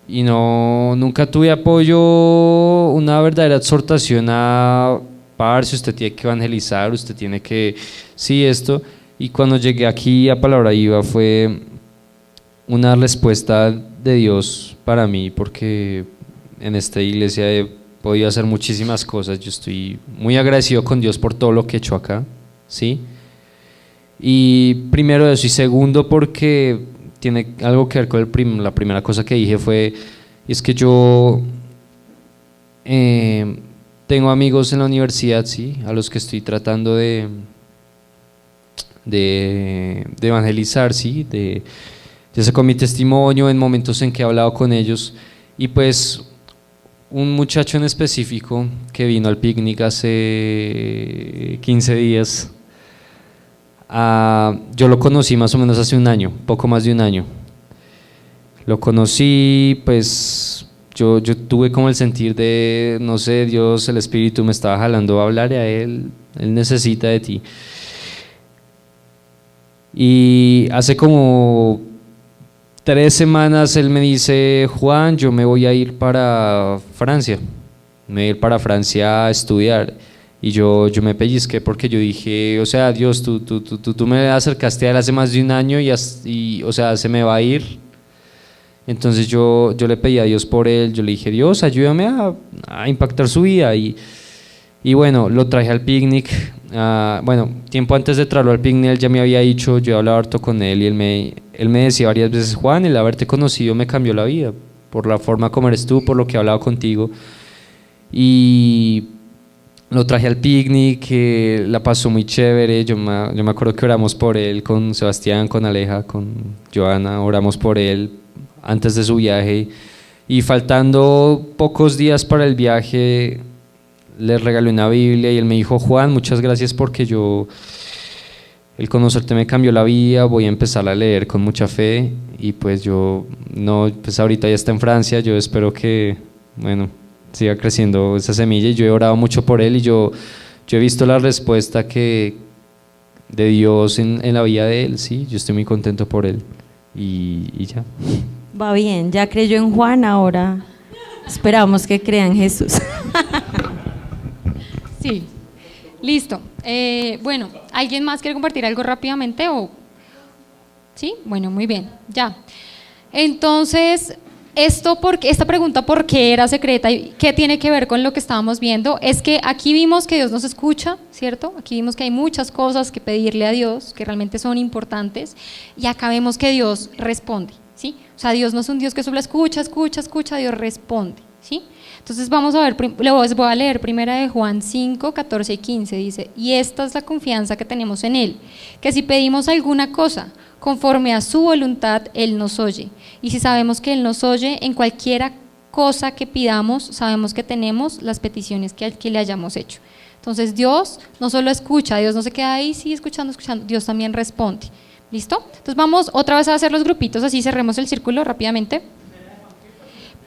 Y nunca tuve apoyo, una verdadera exhortación a, parce, usted tiene que evangelizar, usted tiene que, sí, esto. Y cuando llegué aquí a Palabra Viva fue una respuesta de Dios para mí, porque en esta iglesia he podido hacer muchísimas cosas. Yo estoy muy agradecido con Dios por todo lo que he hecho acá, ¿sí? Y primero eso, y segundo porque tiene algo que ver con la primera cosa que dije es que yo tengo amigos en la universidad, ¿sí? A los que estoy tratando de evangelizar, ¿sí? Ya sé con mi testimonio en momentos en que he hablado con ellos, y pues un muchacho en específico que vino al picnic hace 15 días, yo lo conocí más o menos hace un año, poco más de un año. Lo conocí, pues yo tuve como el sentir de, no sé, Dios, el Espíritu me estaba jalando a hablar a él necesita de ti. Y hace como 3 semanas él me dice, Juan, yo me voy a ir para Francia, me voy a ir para Francia a estudiar. Y yo me pellizqué porque yo dije, o sea, Dios, tú me acercaste a él hace más de un año y o sea, se me va a ir. Entonces yo le pedí a Dios por él, yo le dije, Dios, ayúdame a impactar su vida. Y bueno, lo traje al picnic. Bueno, tiempo antes de traerlo al picnic, él ya me había dicho, yo he hablado harto con él y él me decía varias veces, Juan, el haberte conocido me cambió la vida, por la forma como eres tú, por lo que he hablado contigo. Y lo traje al picnic, la pasó muy chévere, yo me acuerdo que oramos por él con Sebastián, con Aleja, con Joana, oramos por él antes de su viaje, y faltando pocos días para el viaje le regalé una Biblia y él me dijo, Juan, muchas gracias porque el conocerte me cambió la vida, voy a empezar a leer con mucha fe. Y pues pues ahorita ya está en Francia, yo espero que, bueno, siga creciendo esa semilla, y yo he orado mucho por él y yo he visto la respuesta de Dios en la vida de él, sí, yo estoy muy contento por él y ya. Va bien, ya creyó en Juan, ahora esperamos que crea en Jesús. Sí, listo. Bueno, ¿alguien más quiere compartir algo rápidamente? ¿Sí? Bueno, muy bien, ya. Entonces, esta pregunta, ¿por qué era secreta? ¿Y qué tiene que ver con lo que estábamos viendo? Es que aquí vimos que Dios nos escucha, ¿cierto? Aquí vimos que hay muchas cosas que pedirle a Dios, que realmente son importantes, y acá vemos que Dios responde, ¿sí? O sea, Dios no es un Dios que solo escucha, Dios responde, ¿sí? Entonces vamos a ver, les voy a leer primera de Juan 5, 14 y 15, dice, y esta es la confianza que tenemos en Él, que si pedimos alguna cosa conforme a su voluntad, Él nos oye, y si sabemos que Él nos oye en cualquiera cosa que pidamos, sabemos que tenemos las peticiones que le hayamos hecho. Entonces Dios no solo escucha, Dios no se queda ahí, sí, escuchando, Dios también responde. ¿Listo? Entonces vamos otra vez a hacer los grupitos, así cerremos el círculo rápidamente.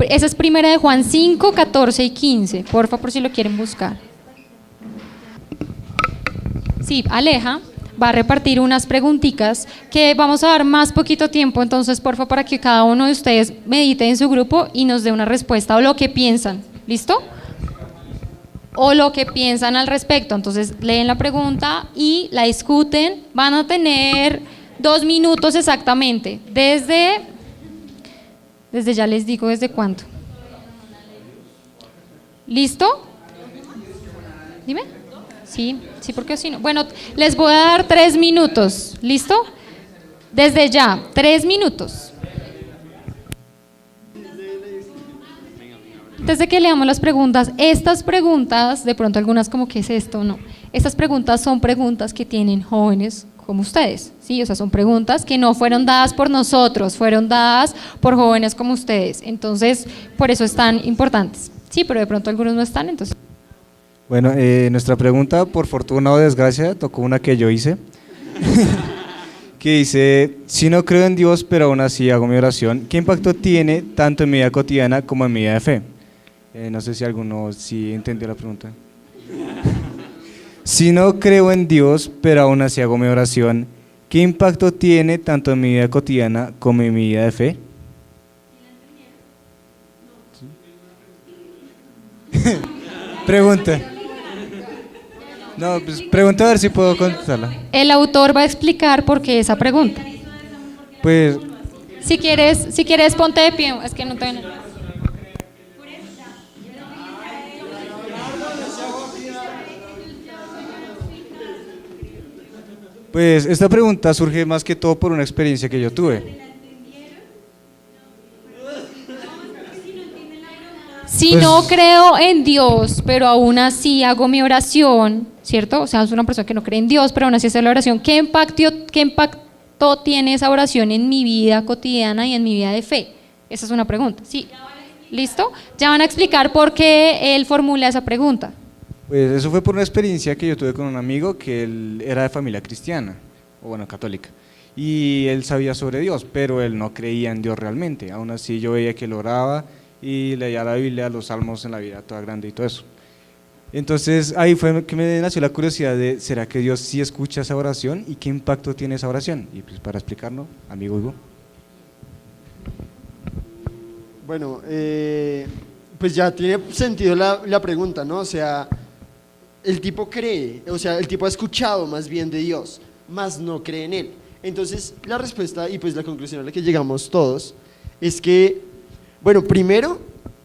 Esa es primera de Juan 5, 14 y 15, porfa, por si lo quieren buscar. Sí, Aleja va a repartir unas preguntitas que vamos a dar más poquito tiempo, entonces porfa, para que cada uno de ustedes medite en su grupo y nos dé una respuesta o lo que piensan, ¿listo? O lo que piensan al respecto. Entonces leen la pregunta y la discuten, van a tener 2 minutos exactamente, desde ya les digo desde cuánto. ¿Listo? Dime. Sí, porque si no. Bueno, les voy a dar 3 minutos. ¿Listo? Desde ya, 3 minutos. Antes de que leamos las preguntas, estas preguntas, de pronto algunas como ¿qué es esto? No. Estas preguntas son preguntas que tienen jóvenes como ustedes, ¿sí? O sea, son preguntas que no fueron dadas por nosotros, fueron dadas por jóvenes como ustedes. Entonces, por eso están importantes. Sí, pero de pronto algunos no están, entonces. Bueno, nuestra pregunta, por fortuna o desgracia, tocó una que yo hice, que dice, si no creo en Dios, pero aún así hago mi oración, ¿qué impacto tiene tanto en mi vida cotidiana como en mi vida de fe? No sé si alguno sí entendió la pregunta. Si no creo en Dios, pero aún así hago mi oración, ¿qué impacto tiene tanto en mi vida cotidiana como en mi vida de fe? Pregunta. No, pues pregunta a ver si puedo contestarla. El autor va a explicar por qué esa pregunta. Pues, Si quieres ponte de pie, es que no te ven. pues esta pregunta surge más que todo por una experiencia que yo tuve. Si Pues- no creo en Dios, pero aún así hago mi oración, ¿cierto? O sea, es una persona que no cree en Dios, pero aún así hace la oración. ¿Qué impacto tiene esa oración en mi vida cotidiana y en mi vida de fe? Esa es una pregunta. Sí. ¿Listo? Ya van a explicar por qué él formula esa pregunta. Pues eso fue por una experiencia que yo tuve con un amigo que él era de familia cristiana, o bueno, católica, y él sabía sobre Dios, pero él no creía en Dios realmente. Aún así yo veía que él oraba y leía la Biblia, los salmos en la vida toda grande y todo eso. Entonces ahí fue que me nació la curiosidad de, ¿será que Dios sí escucha esa oración? ¿Y qué impacto tiene esa oración? Y pues para explicarlo, amigo Hugo. Bueno, pues ya tiene sentido la pregunta, ¿no? O sea, el tipo cree, o sea, el tipo ha escuchado más bien de Dios, más no cree en Él. Entonces, la respuesta y pues la conclusión a la que llegamos todos es que, bueno, primero,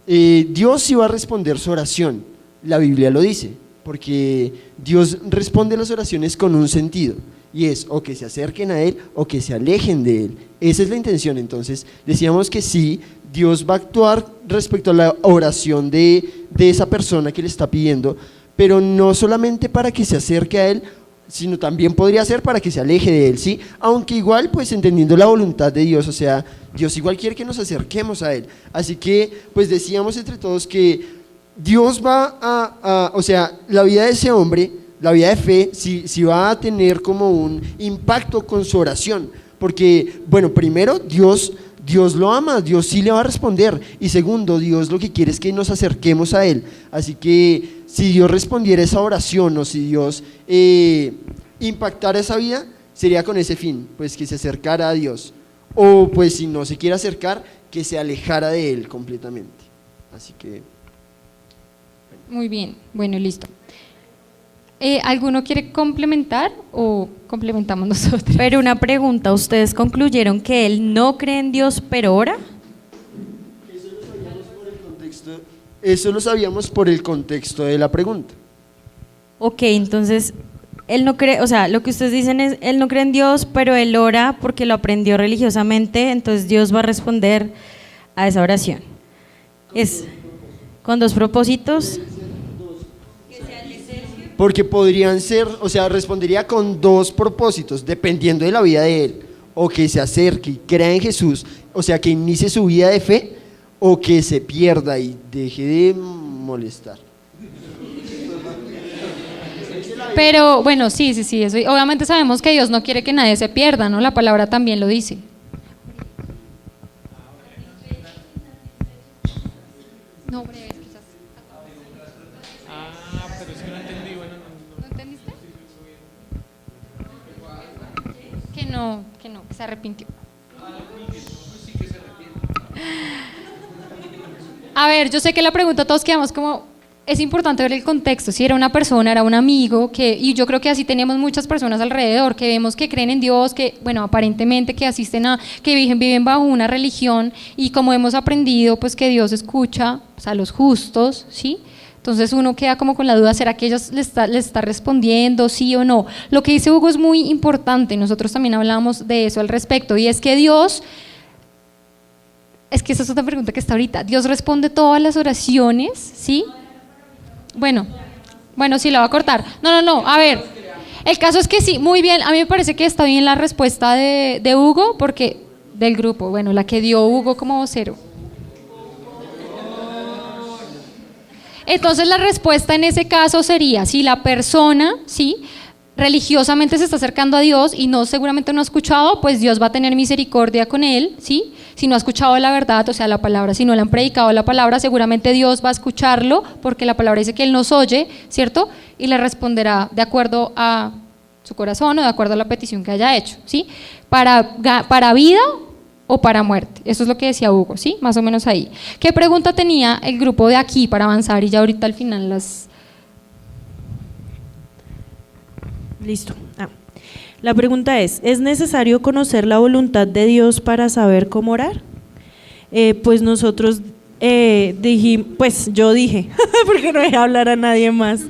Dios iba a responder su oración, la Biblia lo dice, porque Dios responde las oraciones con un sentido, y es o que se acerquen a Él o que se alejen de Él. Esa es la intención. Entonces, decíamos que sí, Dios va a actuar respecto a la oración de esa persona que le está pidiendo, pero no solamente para que se acerque a Él, sino también podría ser para que se aleje de Él, ¿sí? Aunque igual, pues entendiendo la voluntad de Dios, o sea, Dios igual quiere que nos acerquemos a Él. Así que, pues decíamos entre todos que Dios va o sea, la vida de ese hombre, la vida de fe, sí va a tener como un impacto con su oración, porque, bueno, primero, Dios lo ama, Dios sí le va a responder, y segundo, Dios lo que quiere es que nos acerquemos a Él. Así que si Dios respondiera esa oración o si Dios impactara esa vida, sería con ese fin, pues que se acercara a Dios, o pues si no se quiere acercar, que se alejara de Él completamente. Así que... Muy bien, bueno, listo. ¿Alguno quiere complementar o complementamos nosotros? Pero una pregunta, ¿ustedes concluyeron que él no cree en Dios pero ora? Eso lo sabíamos por el contexto de la pregunta. Ok, entonces él no cree, o sea, lo que ustedes dicen es, él no cree en Dios, pero él ora porque lo aprendió religiosamente, entonces Dios va a responder a esa oración. Es con dos propósitos. Porque podrían ser, o sea, respondería con dos propósitos, dependiendo de la vida de él, o que se acerque y crea en Jesús, o sea, que inicie su vida de fe, o que se pierda y deje de molestar. Pero bueno, sí, eso. Obviamente sabemos que Dios no quiere que nadie se pierda, ¿no? La palabra también lo dice. No, breve, quizás. Pero es que no entendí, bueno, ¿No entendiste? Que se arrepintió. A ver, yo sé que la pregunta todos quedamos como, es importante ver el contexto, si era una persona, era un amigo, y yo creo que así tenemos muchas personas alrededor, que vemos que creen en Dios, que bueno, aparentemente que asisten que viven bajo una religión, y como hemos aprendido, pues que Dios escucha pues, a los justos, ¿sí? Entonces uno queda como con la duda, ¿será que ellos les está respondiendo sí o no? Lo que dice Hugo es muy importante, nosotros también hablamos de eso al respecto, y es que Dios... Es que esa es otra pregunta que está ahorita. Dios responde todas las oraciones, ¿sí? Bueno, Bueno, sí, la va a cortar. No, a ver. El caso es que sí, muy bien. A mí me parece que está bien la respuesta de Hugo, porque del grupo, bueno, la que dio Hugo como vocero. Entonces la respuesta en ese caso sería, si la persona, sí, religiosamente se está acercando a Dios y seguramente no ha escuchado, pues Dios va a tener misericordia con él, ¿sí? Si no ha escuchado la verdad, o sea, la palabra, si no le han predicado la palabra, seguramente Dios va a escucharlo, porque la palabra dice que Él nos oye, ¿cierto? Y le responderá de acuerdo a su corazón o de acuerdo a la petición que haya hecho, ¿sí? Para vida o para muerte. Eso es lo que decía Hugo, ¿sí? Más o menos ahí. ¿Qué pregunta tenía el grupo de aquí para avanzar y ya ahorita al final las... Listo. La pregunta ¿es necesario conocer la voluntad de Dios para saber cómo orar? Pues nosotros dijimos, pues yo dije, porque no voy a hablar a nadie más.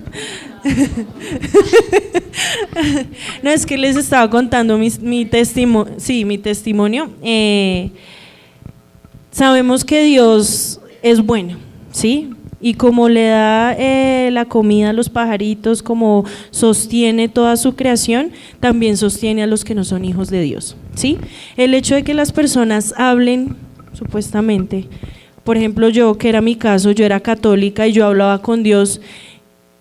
No, es que les estaba contando mi testimonio. Sabemos que Dios es bueno, ¿sí? Y como le da la comida a los pajaritos, como sostiene toda su creación, también sostiene a los que no son hijos de Dios, ¿sí? El hecho de que las personas hablen, supuestamente, por ejemplo yo, que era mi caso, yo era católica y yo hablaba con Dios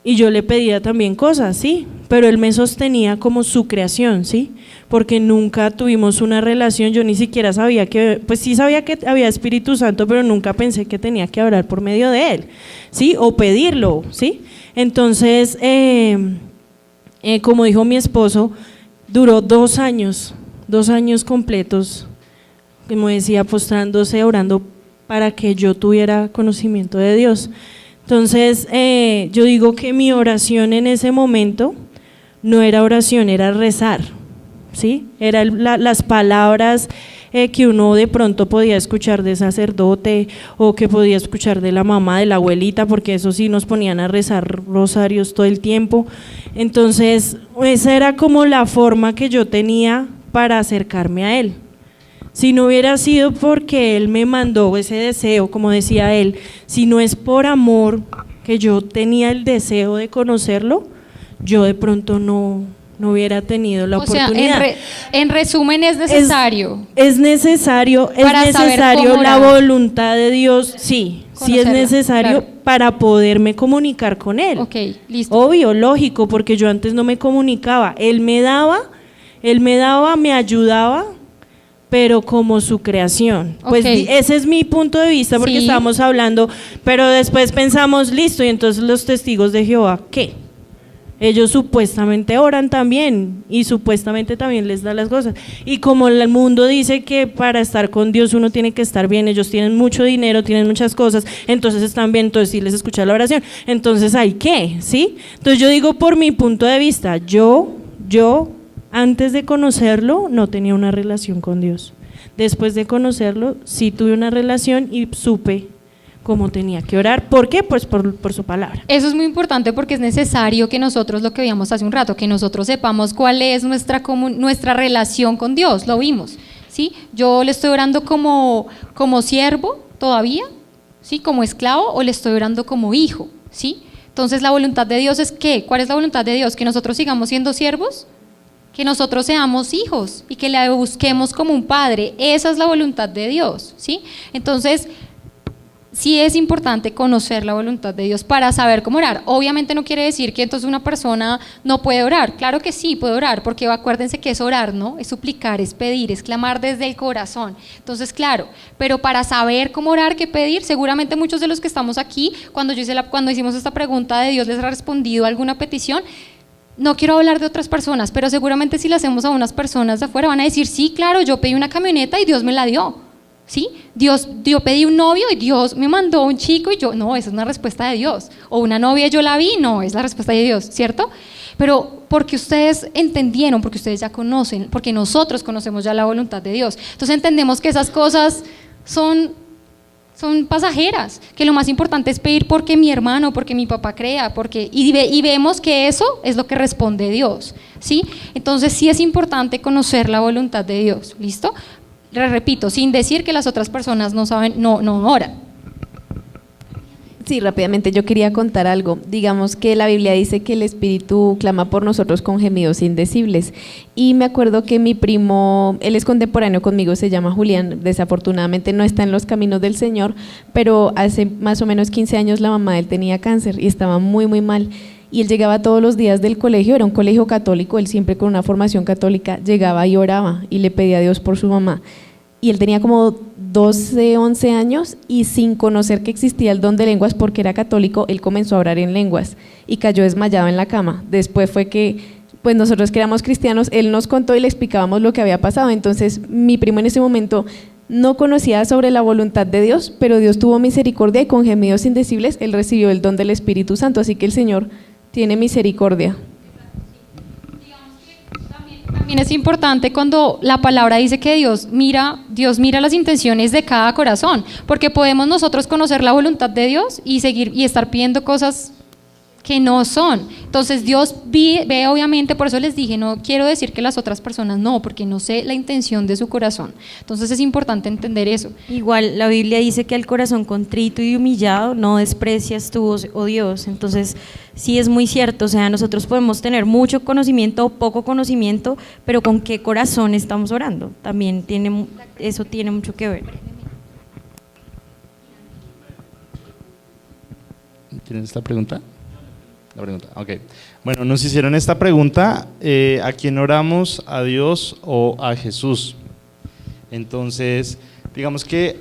y yo le pedía también cosas, ¿sí? Pero Él me sostenía como su creación, ¿sí? Porque nunca tuvimos una relación, yo ni siquiera sabía que, pues sí sabía que había Espíritu Santo, pero nunca pensé que tenía que hablar por medio de Él, ¿sí? O pedirlo, ¿sí? Entonces, como dijo mi esposo, duró 2 años completos, como decía, postrándose, orando para que yo tuviera conocimiento de Dios. Entonces, yo digo que mi oración en ese momento no era oración, era rezar, ¿sí? Eran las palabras que uno de pronto podía escuchar de sacerdote o que podía escuchar de la mamá, de la abuelita, porque eso sí nos ponían a rezar rosarios todo el tiempo. Entonces, esa era como la forma que yo tenía para acercarme a Él. Si no hubiera sido porque Él me mandó ese deseo, como decía él, si no es por amor que yo tenía el deseo de conocerlo, yo de pronto no hubiera tenido la oportunidad. O sea, en resumen, es necesario. Es necesario la voluntad de Dios, sí es necesario, claro, para poderme comunicar con Él. Ok, listo. Obvio, lógico, porque yo antes no me comunicaba. Él me daba, me ayudaba, pero como su creación. Pues ese es mi punto de vista, porque estábamos hablando, pero después pensamos, listo, y entonces los testigos de Jehová, ¿qué? Ellos supuestamente oran también, y supuestamente también les da las cosas, y como el mundo dice que para estar con Dios uno tiene que estar bien, ellos tienen mucho dinero, tienen muchas cosas, entonces están bien, entonces sí les escucha la oración, entonces ¿hay qué? ¿Sí? Entonces yo digo, por mi punto de vista, yo antes de conocerlo no tenía una relación con Dios. Después de conocerlo sí tuve una relación y supe cómo tenía que orar. ¿Por qué? Pues por su palabra. Eso es muy importante porque es necesario que nosotros, lo que veíamos hace un rato, que nosotros sepamos cuál es nuestra relación con Dios. Lo vimos, ¿sí? Yo le estoy orando como siervo todavía, ¿sí? Como esclavo, o le estoy orando como hijo, ¿sí? Entonces la voluntad de Dios es ¿qué? ¿Cuál es la voluntad de Dios? ¿Que nosotros sigamos siendo siervos? Que nosotros seamos hijos y que le busquemos como un padre. Esa es la voluntad de Dios, ¿sí? Entonces, sí es importante conocer la voluntad de Dios para saber cómo orar. Obviamente no quiere decir que entonces una persona no puede orar. Claro que sí puede orar, porque acuérdense que es orar, ¿no? Es suplicar, es pedir, es clamar desde el corazón. Entonces, claro, pero para saber cómo orar, qué pedir, seguramente muchos de los que estamos aquí, cuando hicimos esta pregunta de Dios les ha respondido alguna petición. No quiero hablar de otras personas, pero seguramente si la hacemos a unas personas de afuera van a decir, sí, claro, yo pedí una camioneta y Dios me la dio, ¿sí? Yo pedí un novio y Dios me mandó un chico y no, esa es una respuesta de Dios. O una novia yo la vi, no, es la respuesta de Dios, ¿cierto? Pero porque ustedes entendieron, porque ustedes ya conocen, porque nosotros conocemos ya la voluntad de Dios. Entonces entendemos que esas cosas son pasajeras, que lo más importante es pedir porque mi hermano, porque mi papá crea, y vemos que eso es lo que responde Dios, ¿sí? Entonces sí es importante conocer la voluntad de Dios, ¿listo? Le repito, sin decir que las otras personas no saben, no oran. Sí, rápidamente yo quería contar algo. Digamos que la Biblia dice que el Espíritu clama por nosotros con gemidos indecibles. Y me acuerdo que mi primo, él es contemporáneo conmigo, se llama Julián, desafortunadamente no está en los caminos del Señor, pero hace más o menos 15 años la mamá de él tenía cáncer y estaba muy, muy mal. Y él llegaba todos los días del colegio, era un colegio católico, él siempre con una formación católica, llegaba y oraba y le pedía a Dios por su mamá. Y él tenía como 12, 11 años y sin conocer que existía el don de lenguas porque era católico, él comenzó a orar en lenguas y cayó desmayado en la cama. Después fue que, pues nosotros que éramos cristianos, él nos contó y le explicábamos lo que había pasado. Entonces mi primo en ese momento no conocía sobre la voluntad de Dios, pero Dios tuvo misericordia y con gemidos indecibles él recibió el don del Espíritu Santo, así que el Señor tiene misericordia. También es importante cuando la palabra dice que Dios mira las intenciones de cada corazón, porque podemos nosotros conocer la voluntad de Dios y seguir y estar pidiendo cosas que no son. Entonces Dios ve obviamente, por eso les dije, no quiero decir que las otras personas no, porque no sé la intención de su corazón. Entonces es importante entender eso. Igual la Biblia dice que al corazón contrito y humillado no desprecias tú, oh Dios. Entonces sí es muy cierto, o sea, nosotros podemos tener mucho conocimiento o poco conocimiento, pero con qué corazón estamos orando, también eso tiene mucho que ver. ¿Tienes esta pregunta? La pregunta, ok. Bueno, nos hicieron esta pregunta, ¿a quién oramos? ¿A Dios o a Jesús? Entonces, digamos que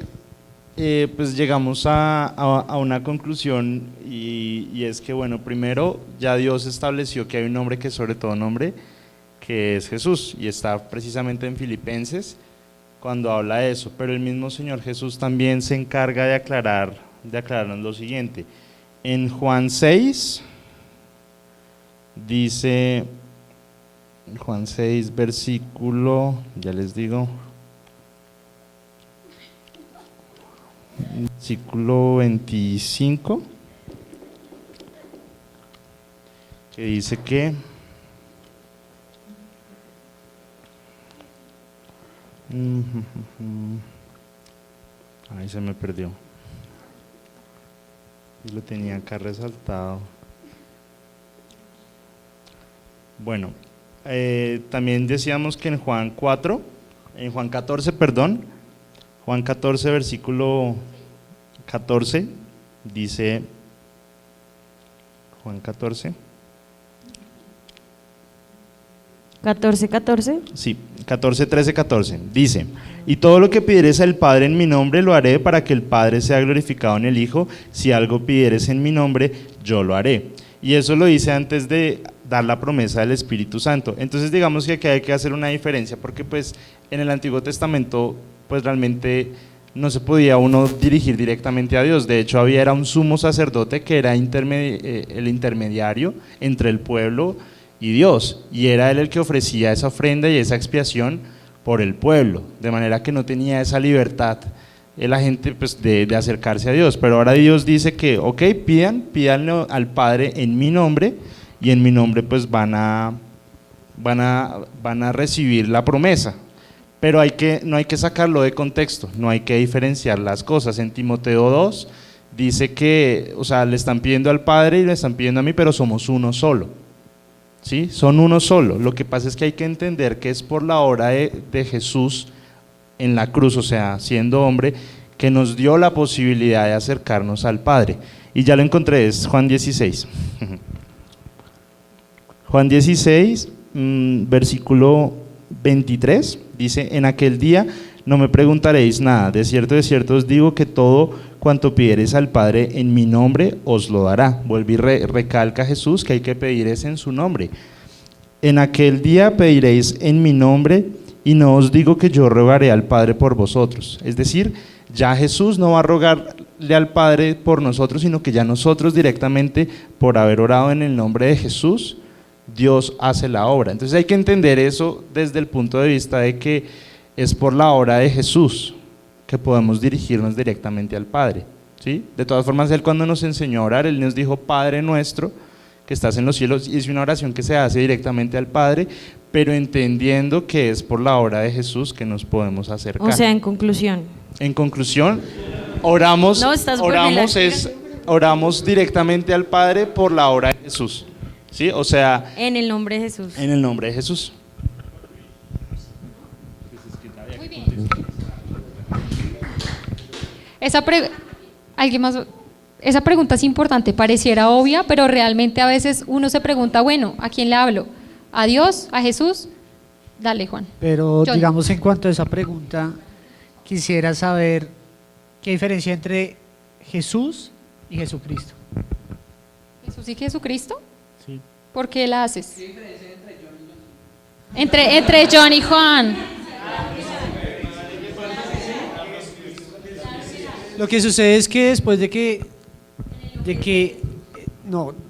pues llegamos a una conclusión y es que, bueno, primero ya Dios estableció que hay un nombre que es sobre todo nombre, que es Jesús, y está precisamente en Filipenses cuando habla de eso, pero el mismo Señor Jesús también se encarga de aclararnos lo siguiente. En Juan 6, dice, Juan 6, versículo, ya les digo, versículo 25, que dice que ahí se me perdió y lo tenía acá resaltado. Bueno, también decíamos que en Juan 14, Juan 14, versículo 14, dice, Juan 14. 14. Sí, 14, 13, 14. Dice, y todo lo que pidieres al Padre en mi nombre lo haré para que el Padre sea glorificado en el Hijo. Si algo pidieres en mi nombre, yo lo haré. Y eso lo dice antes de dar la promesa del Espíritu Santo. Entonces digamos que aquí hay que hacer una diferencia porque pues en el Antiguo Testamento pues realmente no se podía uno dirigir directamente a Dios. De hecho era un sumo sacerdote que era el intermediario entre el pueblo y Dios, y era él el que ofrecía esa ofrenda y esa expiación por el pueblo, de manera que no tenía esa libertad la gente pues, de acercarse a Dios. Pero ahora Dios dice que, ok, pídanle al Padre en mi nombre, y en mi nombre pues van a recibir la promesa. Pero no hay que sacarlo de contexto, no hay que diferenciar las cosas. En Timoteo 2 dice que, o sea, le están pidiendo al Padre y le están pidiendo a mí, pero somos uno solo. ¿Sí? Son uno solo. Lo que pasa es que hay que entender que es por la obra de Jesús en la cruz, o sea, siendo hombre, que nos dio la posibilidad de acercarnos al Padre. Y ya lo encontré, es Juan 16. Juan 16, versículo 23, dice, en aquel día no me preguntaréis nada, de cierto os digo que todo cuanto pidiereis al Padre en mi nombre os lo dará. Vuelve y recalca Jesús que hay que pedir es en su nombre. En aquel día pediréis en mi nombre y no os digo que yo rogaré al Padre por vosotros. Es decir, ya Jesús no va a rogarle al Padre por nosotros, sino que ya nosotros directamente, por haber orado en el nombre de Jesús, Dios hace la obra. Entonces hay que entender eso desde el punto de vista de que es por la obra de Jesús que podemos dirigirnos directamente al Padre, ¿sí? De todas formas, Él cuando nos enseñó a orar, Él nos dijo, Padre nuestro que estás en los cielos, y es una oración que se hace directamente al Padre, pero entendiendo que es por la obra de Jesús que nos podemos acercar. O sea, en conclusión, oramos oramos directamente al Padre por la obra de Jesús. ¿Sí? O sea, En el nombre de Jesús. en el nombre de Jesús. Muy bien. ¿Alguien más? Esa pregunta es importante, pareciera obvia, pero realmente a veces uno se pregunta, bueno, ¿a quién le hablo? ¿A Dios? ¿A Jesús? Dale, Juan. Pero Johnny. digamos, en cuanto a esa pregunta, quisiera saber qué diferencia entre Jesús y Jesucristo. ¿Jesús y Jesucristo? Sí. ¿Por qué la haces? Entre John y Juan. Lo que sucede es que después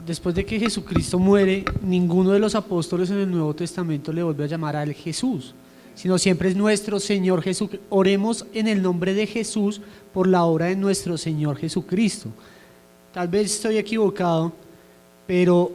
después de que Jesucristo muere, ninguno de los apóstoles en el Nuevo Testamento le vuelve a llamar a él Jesús, sino siempre es nuestro Señor Jesucristo. Oremos en el nombre de Jesús por la obra de nuestro Señor Jesucristo. Tal vez estoy equivocado, pero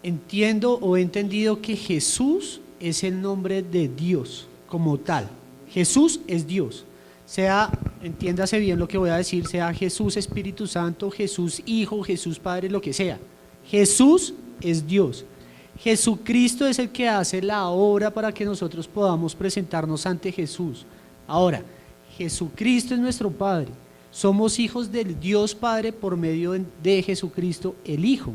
entiendo o he entendido que Jesús es el nombre de Dios como tal. Jesús es Dios. Sea, entiéndase bien lo que voy a decir, sea Jesús Espíritu Santo, Jesús Hijo, Jesús Padre, lo que sea. Jesús es Dios. Jesucristo es el que hace la obra para que nosotros podamos presentarnos ante Jesús. Ahora, Jesucristo es nuestro Padre. Somos hijos del Dios Padre por medio de Jesucristo el Hijo.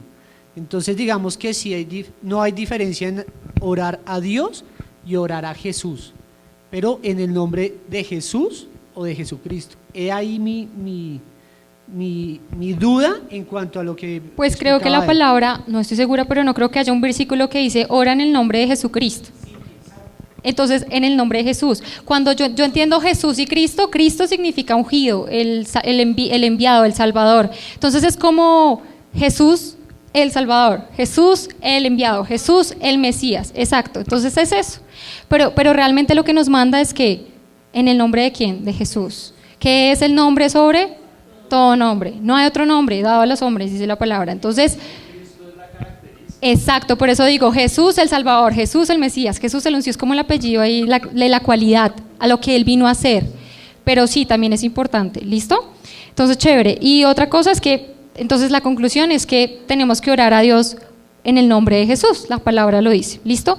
Entonces digamos que no hay diferencia en orar a Dios y orar a Jesús, pero en el nombre de Jesús o de Jesucristo. He ahí mi duda en cuanto a lo que... Pues creo que la palabra, no estoy segura, pero no creo que haya un versículo que dice, ora en el nombre de Jesucristo. Entonces, en el nombre de Jesús. Cuando yo entiendo Jesús y Cristo, Cristo significa ungido, el enviado, el Salvador. Entonces es como Jesús, el Salvador, Jesús, el enviado, Jesús, el Mesías. Exacto, entonces es eso. Pero realmente lo que nos manda es que, ¿en el nombre de quién? De Jesús. ¿Qué es el nombre sobre todo nombre? No hay otro nombre dado a los hombres, dice la palabra. Entonces, exacto, por eso digo, Jesús el Salvador, Jesús el Mesías, Jesús el ungido, es como el apellido ahí, la cualidad, a lo que Él vino a hacer. Pero sí, también es importante, ¿listo? Entonces, chévere. Y otra cosa es que, entonces la conclusión es que tenemos que orar a Dios en el nombre de Jesús, la palabra lo dice, ¿listo?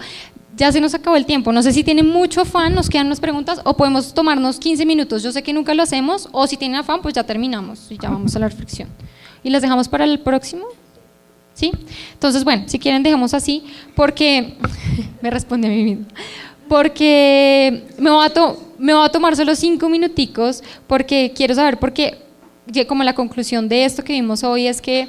Ya se nos acabó el tiempo, no sé si tienen mucho afán, nos quedan unas preguntas o podemos tomarnos 15 minutos, yo sé que nunca lo hacemos, o si tienen afán pues ya terminamos y ya vamos a la reflexión. ¿Y las dejamos para el próximo? ¿Sí? Entonces bueno, si quieren dejamos así, porque, me responde a mí mismo, porque me voy a tomar solo 5 minuticos, porque quiero saber, porque como la conclusión de esto que vimos hoy es que,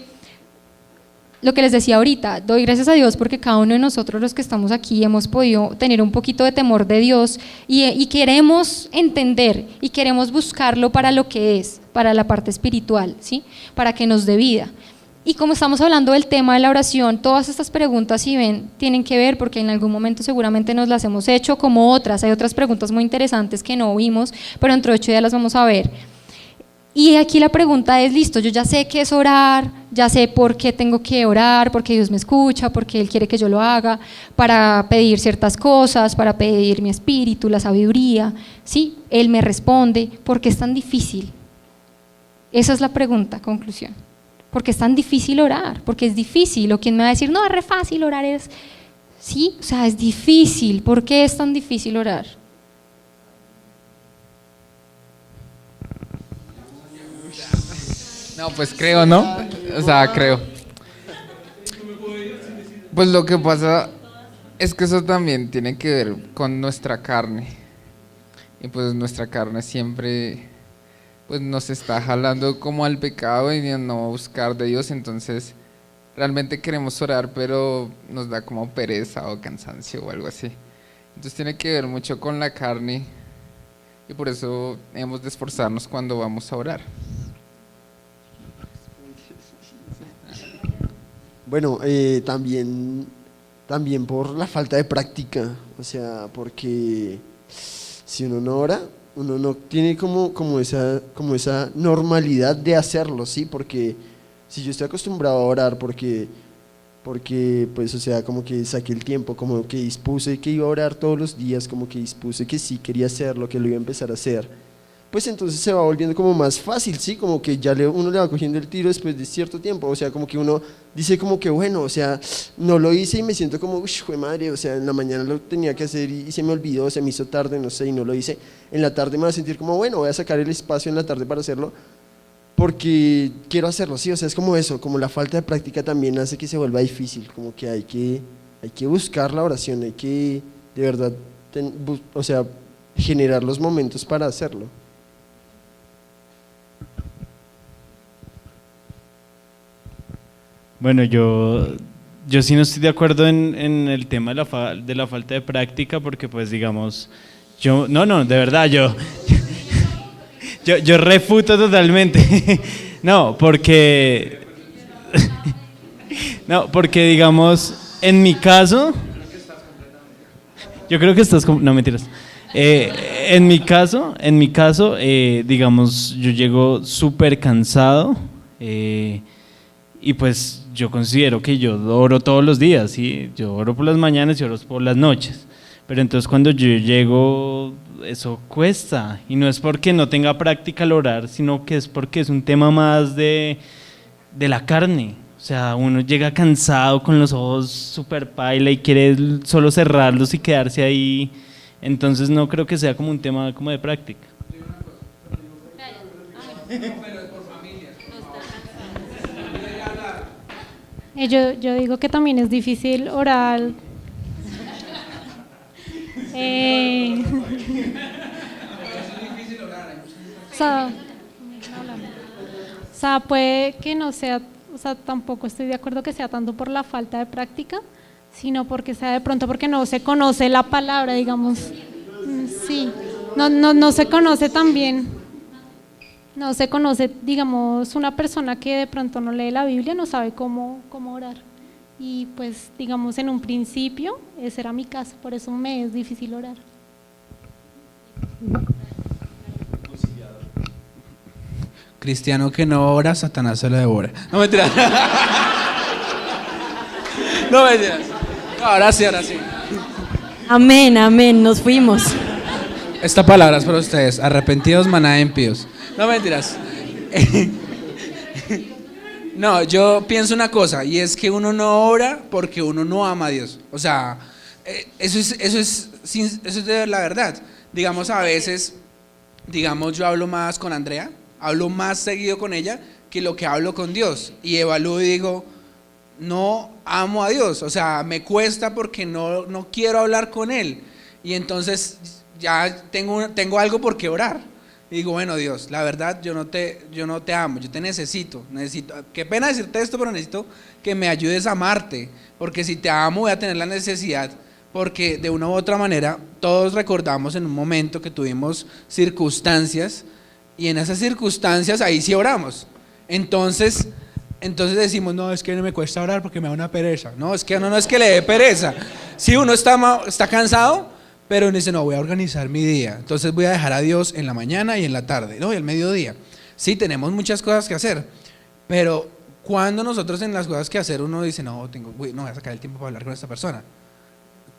lo que les decía ahorita, doy gracias a Dios porque cada uno de nosotros los que estamos aquí hemos podido tener un poquito de temor de Dios y queremos entender y queremos buscarlo para lo que es, para la parte espiritual, ¿sí? Para que nos dé vida. Y como estamos hablando del tema de la oración, todas estas preguntas, si ven, tienen que ver porque en algún momento seguramente nos las hemos hecho, como otras, hay otras preguntas muy interesantes que no vimos, pero dentro de 8 días las vamos a ver. Y aquí la pregunta es, listo, yo ya sé qué es orar, ya sé por qué tengo que orar, porque Dios me escucha, porque Él quiere que yo lo haga, para pedir ciertas cosas, para pedir mi espíritu, la sabiduría, ¿sí? Él me responde, ¿por qué es tan difícil? Esa es la pregunta, conclusión. ¿Por qué es tan difícil orar? Porque es difícil, o quien me va a decir, no, es re fácil orar, sí, o sea, es difícil, ¿por qué es tan difícil orar? No, pues creo, ¿no? O sea, creo. Pues lo que pasa es que eso también tiene que ver con nuestra carne. Y pues nuestra carne siempre pues nos está jalando como al pecado y a no buscar de Dios. Entonces realmente queremos orar, pero nos da como pereza o cansancio o algo así. Entonces tiene que ver mucho con la carne y por eso hemos de esforzarnos cuando vamos a orar. Bueno, también por la falta de práctica, o sea, porque si uno no ora, uno no tiene como esa normalidad de hacerlo, ¿sí? Porque si yo estoy acostumbrado a orar porque pues, o sea, como que saqué el tiempo, como que dispuse que iba a orar todos los días, como que dispuse que sí quería hacerlo, que lo iba a empezar a hacer, pues entonces se va volviendo como más fácil, ¿sí? Como que ya uno le va cogiendo el tiro después de cierto tiempo, o sea, como que uno dice como que bueno, o sea, no lo hice y me siento como, uy, jue madre, o sea, en la mañana lo tenía que hacer y se me olvidó, se me hizo tarde, no sé, y no lo hice. En la tarde me voy a sentir como, bueno, voy a sacar el espacio en la tarde para hacerlo, porque quiero hacerlo, sí, o sea, es como eso, como la falta de práctica también hace que se vuelva difícil, como que hay que buscar la oración, hay que, de verdad, o sea, generar los momentos para hacerlo. Bueno, yo sí no estoy de acuerdo en el tema de la falta de práctica, porque pues digamos, de verdad, yo refuto totalmente. porque digamos, en mi caso, yo creo que no, mentiras. En mi caso, digamos, yo llego súper cansado, y pues yo considero que yo oro todos los días, ¿sí? Yo oro por las mañanas y oro por las noches, pero entonces cuando yo llego, eso cuesta, y no es porque no tenga práctica al orar, sino que es porque es un tema más de la carne. O sea, uno llega cansado con los ojos súper paila y quiere solo cerrarlos y quedarse ahí, entonces no creo que sea como un tema como de práctica. Yo digo que también es difícil orar. O sea, puede que no sea, o sea, tampoco estoy de acuerdo que sea tanto por la falta de práctica, sino porque sea de pronto porque no se conoce la palabra, digamos. Sí, no se conoce tan bien. No se conoce, digamos, una persona que de pronto no lee la Biblia no sabe cómo orar. Y pues, digamos, en un principio, ese era mi caso, por eso me es difícil orar. Cristiano que no ora, Satanás se lo devora. No mentiras. No mentiras. No, ahora sí. Amén, nos fuimos. Esta palabra es para ustedes, arrepentidos, maná de impíos. No mentiras. No, yo pienso una cosa, y es que uno no ora porque uno no ama a Dios. O sea, eso es de la verdad. Digamos, a veces, yo hablo más con Andrea, hablo más seguido con ella que lo que hablo con Dios. Y evalúo y digo, no amo a Dios. O sea, me cuesta porque no quiero hablar con Él. Y entonces ya tengo algo por qué orar. Y digo, bueno, Dios, la verdad yo no te amo, yo te necesito, qué pena decirte esto, pero necesito que me ayudes a amarte, porque si te amo voy a tener la necesidad, porque de una u otra manera todos recordamos en un momento que tuvimos circunstancias, y en esas circunstancias ahí sí oramos. Entonces decimos, no, es que no me cuesta orar porque me da una pereza. No es que no es que le dé pereza. Si uno está cansado, pero uno dice, no, voy a organizar mi día, entonces voy a dejar a Dios en la mañana y en la tarde, ¿no? Y al mediodía. Sí, tenemos muchas cosas que hacer, pero cuando nosotros en las cosas que hacer uno dice, no, voy a sacar el tiempo para hablar con esta persona.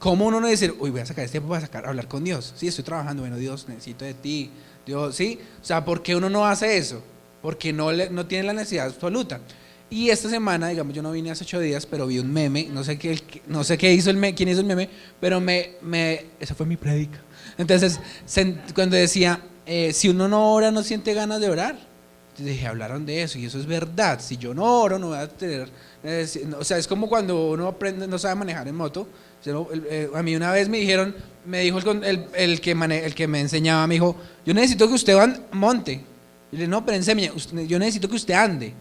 ¿Cómo uno no dice, voy a sacar el tiempo para hablar con Dios? Sí, estoy trabajando, bueno, Dios, necesito de ti, Dios, ¿sí? O sea, ¿por qué uno no hace eso? Porque no tiene la necesidad absoluta. Y esta semana, digamos, yo no vine hace 8 días, pero vi un meme, no sé qué hizo quién hizo el meme, pero esa fue mi prédica. Entonces, cuando decía, si uno no ora, no siente ganas de orar. Entonces dije, hablaron de eso, y eso es verdad. Si yo no oro, no voy a tener, o sea, es como cuando uno no sabe manejar en moto. A mí una vez me dijo el que me enseñaba, me dijo, yo necesito que usted monte. Y le dije, no, pero enséñame, yo necesito que usted ande.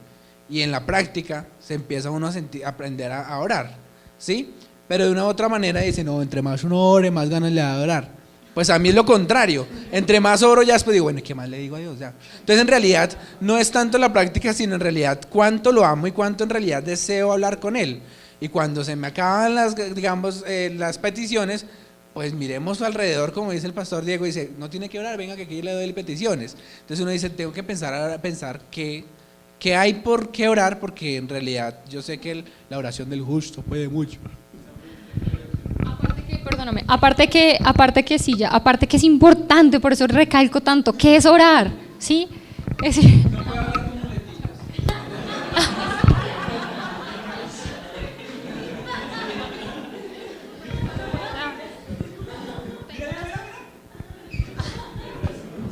Y en la práctica se empieza uno a aprender a orar, ¿sí? Pero de una u otra manera dice, no, entre más uno ore, más ganas le da de orar. Pues a mí es lo contrario, entre más oro ya después digo, bueno, ¿qué más le digo a Dios? Ya. Entonces en realidad no es tanto la práctica, sino en realidad cuánto lo amo y cuánto en realidad deseo hablar con Él. Y cuando se me acaban las peticiones, pues miremos alrededor, como dice el pastor Diego, dice, no tiene que orar, venga que aquí le doy peticiones. Entonces uno dice, tengo que pensar que hay por qué orar, porque en realidad yo sé que la oración del justo puede mucho. Perdóname, aparte que sí, ya, aparte que es importante, por eso recalco tanto, ¿qué es orar? ¿Sí?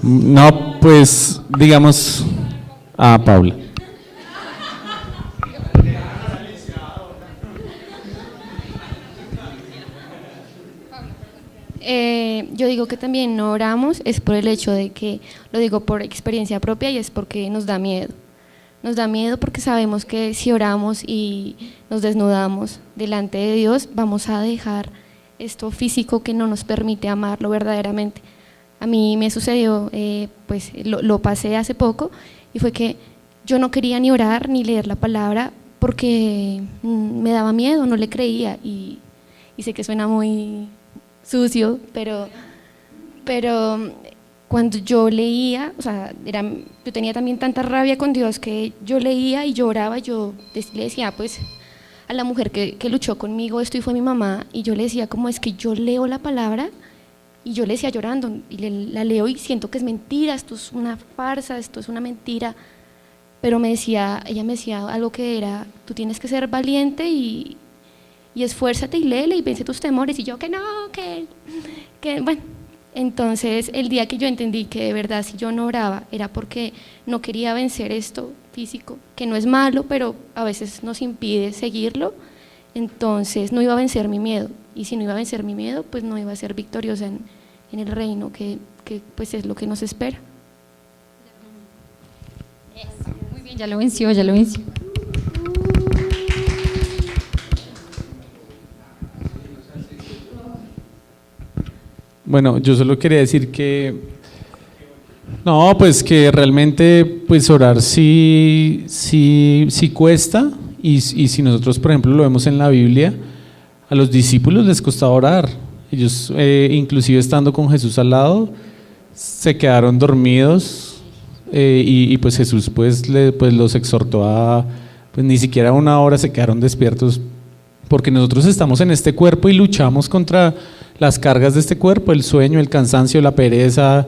No, pues digamos a Paula. Yo digo que también no oramos es por el hecho de que, lo digo por experiencia propia, y es porque nos da miedo. Nos da miedo porque sabemos que si oramos y nos desnudamos delante de Dios, vamos a dejar esto físico que no nos permite amarlo verdaderamente. A mí me sucedió, pues lo pasé hace poco, y fue que yo no quería ni orar ni leer la palabra porque me daba miedo, no le creía, y sé que suena muy sucio, pero cuando yo leía, o sea, yo tenía también tanta rabia con Dios que yo leía y lloraba. Yo le decía pues a la mujer que luchó conmigo esto, y fue mi mamá, y yo le decía como es que yo leo la palabra, y yo le decía llorando, y la leo y siento que es mentira, esto es una farsa, esto es una mentira, pero ella me decía algo que era, tú tienes que ser valiente y esfuérzate y léele y vence tus temores, y yo que no, que bueno. Entonces el día que yo entendí que de verdad si yo no oraba era porque no quería vencer esto físico, que no es malo, pero a veces nos impide seguirlo, entonces no iba a vencer mi miedo, y si no iba a vencer mi miedo, pues no iba a ser victoriosa en el reino que pues es lo que nos espera. Muy bien, ya lo venció, ya lo venció. Bueno, yo solo quería decir que no, pues que realmente pues orar sí cuesta, y si nosotros por ejemplo lo vemos en la Biblia, a los discípulos les costaba orar. Ellos inclusive estando con Jesús al lado se quedaron dormidos, y pues Jesús pues los exhortó a pues ni siquiera una hora se quedaron despiertos, porque nosotros estamos en este cuerpo y luchamos contra las cargas de este cuerpo, el sueño, el cansancio, la pereza,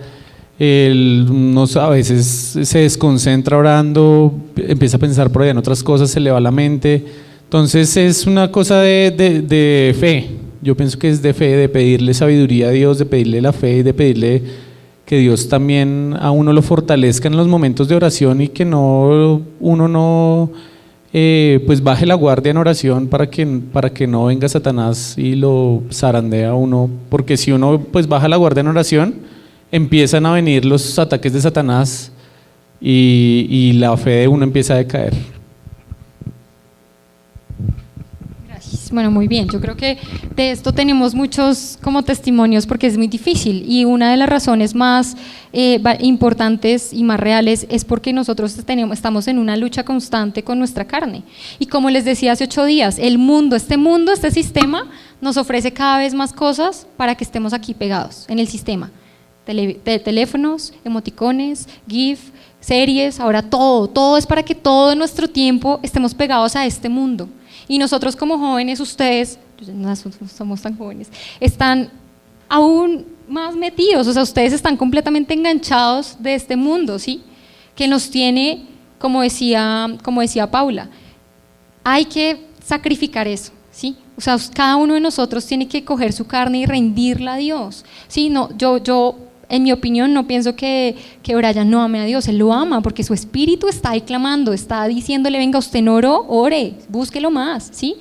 uno a veces se desconcentra orando, empieza a pensar por allá en otras cosas, se le va la mente. Entonces es una cosa de fe. Yo pienso que es de fe, de pedirle sabiduría a Dios, de pedirle la fe y de pedirle que Dios también a uno lo fortalezca en los momentos de oración, y que uno no pues baje la guardia en oración para que no venga Satanás y lo zarandea a uno, porque si uno pues baja la guardia en oración, empiezan a venir los ataques de Satanás y la fe de uno empieza a decaer. Gracias. Bueno, muy bien, yo creo que de esto tenemos muchos como testimonios, porque es muy difícil, y una de las razones más importantes y más reales es porque nosotros estamos en una lucha constante con nuestra carne, y como les decía hace 8 días, este sistema nos ofrece cada vez más cosas para que estemos aquí pegados en el sistema, teléfonos, emoticones, GIF, series, ahora todo es para que todo nuestro tiempo estemos pegados a este mundo. Y nosotros como jóvenes, ustedes, no somos tan jóvenes, están aún más metidos, o sea, ustedes están completamente enganchados de este mundo, ¿sí? Que nos tiene, como decía Paula, hay que sacrificar eso, ¿sí? O sea, cada uno de nosotros tiene que coger su carne y rendirla a Dios, ¿sí? No, yo en mi opinión no pienso que Brian no ame a Dios, él lo ama porque su espíritu está ahí clamando, está diciéndole, venga, usted no oró, ore, búsquelo más, ¿sí?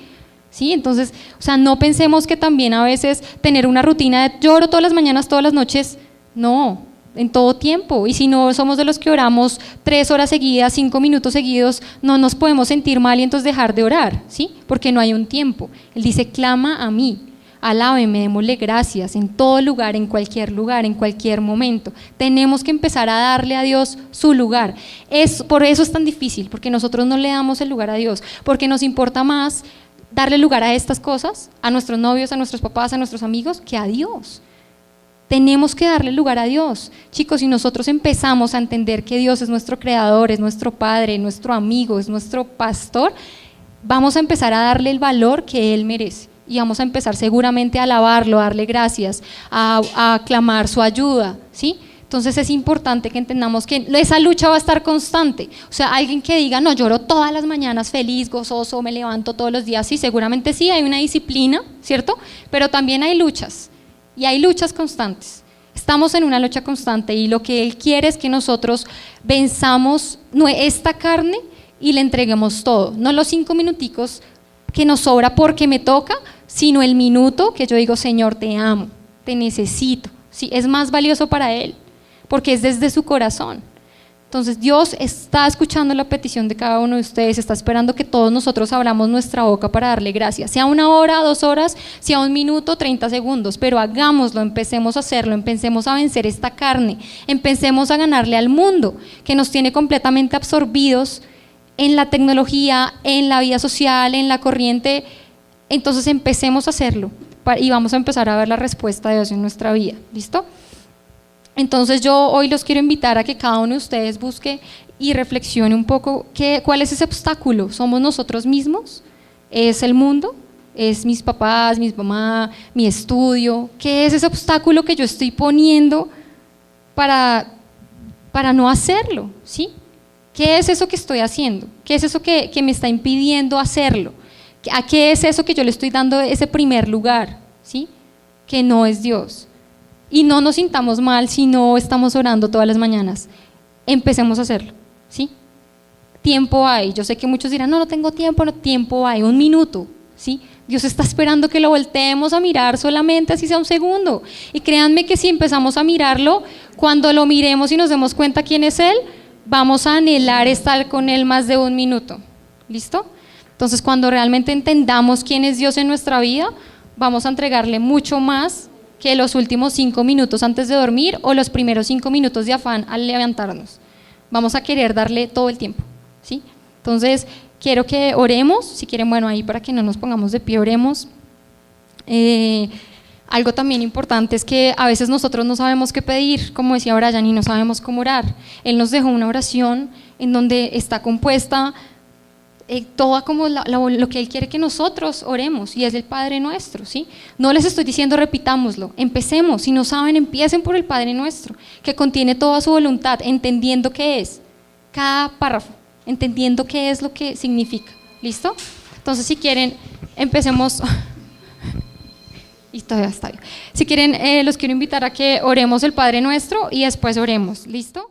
¿Sí? Entonces, o sea, no pensemos que también a veces tener una rutina de yo oro todas las mañanas, todas las noches, no, en todo tiempo, y si no somos de los que oramos 3 horas seguidas, 5 minutos seguidos, no nos podemos sentir mal y entonces dejar de orar, ¿sí? Porque no hay un tiempo. Él dice, clama a mí, alábeme, démosle gracias en todo lugar, en cualquier momento. Tenemos que empezar a darle a Dios su lugar. Por eso es tan difícil, porque nosotros no le damos el lugar a Dios, porque nos importa más darle lugar a estas cosas, a nuestros novios, a nuestros papás, a nuestros amigos, que a Dios. Tenemos que darle lugar a Dios. Chicos, si nosotros empezamos a entender que Dios es nuestro creador, es nuestro padre, nuestro amigo, es nuestro pastor, vamos a empezar a darle el valor que Él merece. y vamos a empezar seguramente a alabarlo, a darle gracias, a clamar su ayuda, ¿sí? Entonces es importante que entendamos que esa lucha va a estar constante. O sea, alguien que diga, no, lloro todas las mañanas feliz, gozoso, me levanto todos los días, sí, seguramente sí, hay una disciplina, ¿cierto? Pero también hay luchas, y hay luchas constantes. Estamos en una lucha constante y lo que Él quiere es que nosotros venzamos esta carne y le entreguemos todo, no los 5 minuticos que nos sobra porque me toca, sino el minuto que yo digo, Señor, te amo, te necesito, ¿sí? Es más valioso para Él, porque es desde su corazón. Entonces Dios está escuchando la petición de cada uno de ustedes, está esperando que todos nosotros abramos nuestra boca para darle gracias, sea 1 hora, 2 horas, sea 1 minuto, 30 segundos, pero hagámoslo, empecemos a hacerlo, empecemos a vencer esta carne, empecemos a ganarle al mundo que nos tiene completamente absorbidos en la tecnología, en la vida social, en la corriente. Entonces empecemos a hacerlo y vamos a empezar a ver la respuesta de Dios en nuestra vida, ¿listo? Entonces yo hoy los quiero invitar a que cada uno de ustedes busque y reflexione un poco cuál es ese obstáculo. ¿Somos nosotros mismos? ¿Es el mundo? ¿Es mis papás, mi mamá, mi estudio? ¿Qué es ese obstáculo que yo estoy poniendo para no hacerlo? ¿Sí? ¿Qué es eso que estoy haciendo? ¿Qué es eso que me está impidiendo hacerlo? ¿A qué es eso que yo le estoy dando ese primer lugar? ¿Sí? Que no es Dios. Y no nos sintamos mal si no estamos orando todas las mañanas. Empecemos a hacerlo, ¿sí? Tiempo hay. Yo sé que muchos dirán, no tengo tiempo, no, tiempo hay, 1 minuto, ¿sí? Dios está esperando que lo volteemos a mirar solamente así sea 1 segundo. Y créanme que si empezamos a mirarlo, cuando lo miremos y nos demos cuenta quién es Él, vamos a anhelar estar con Él más de 1 minuto, ¿listo? Entonces cuando realmente entendamos quién es Dios en nuestra vida, vamos a entregarle mucho más que los últimos 5 minutos antes de dormir o los primeros 5 minutos de afán al levantarnos. Vamos a querer darle todo el tiempo, ¿sí? Entonces, quiero que oremos, si quieren, bueno, ahí para que no nos pongamos de pie, oremos. Algo también importante es que a veces nosotros no sabemos qué pedir, como decía Brian, y no sabemos cómo orar. Él nos dejó una oración en donde está compuesta toda como lo que Él quiere que nosotros oremos, y es el Padre Nuestro, ¿sí? No les estoy diciendo repitámoslo, empecemos, si no saben, empiecen por el Padre Nuestro, que contiene toda su voluntad, entendiendo qué es cada párrafo, entendiendo qué es lo que significa, ¿listo? Entonces si quieren, empecemos, y todavía está bien. Si quieren, los quiero invitar a que oremos el Padre Nuestro y después oremos, ¿listo?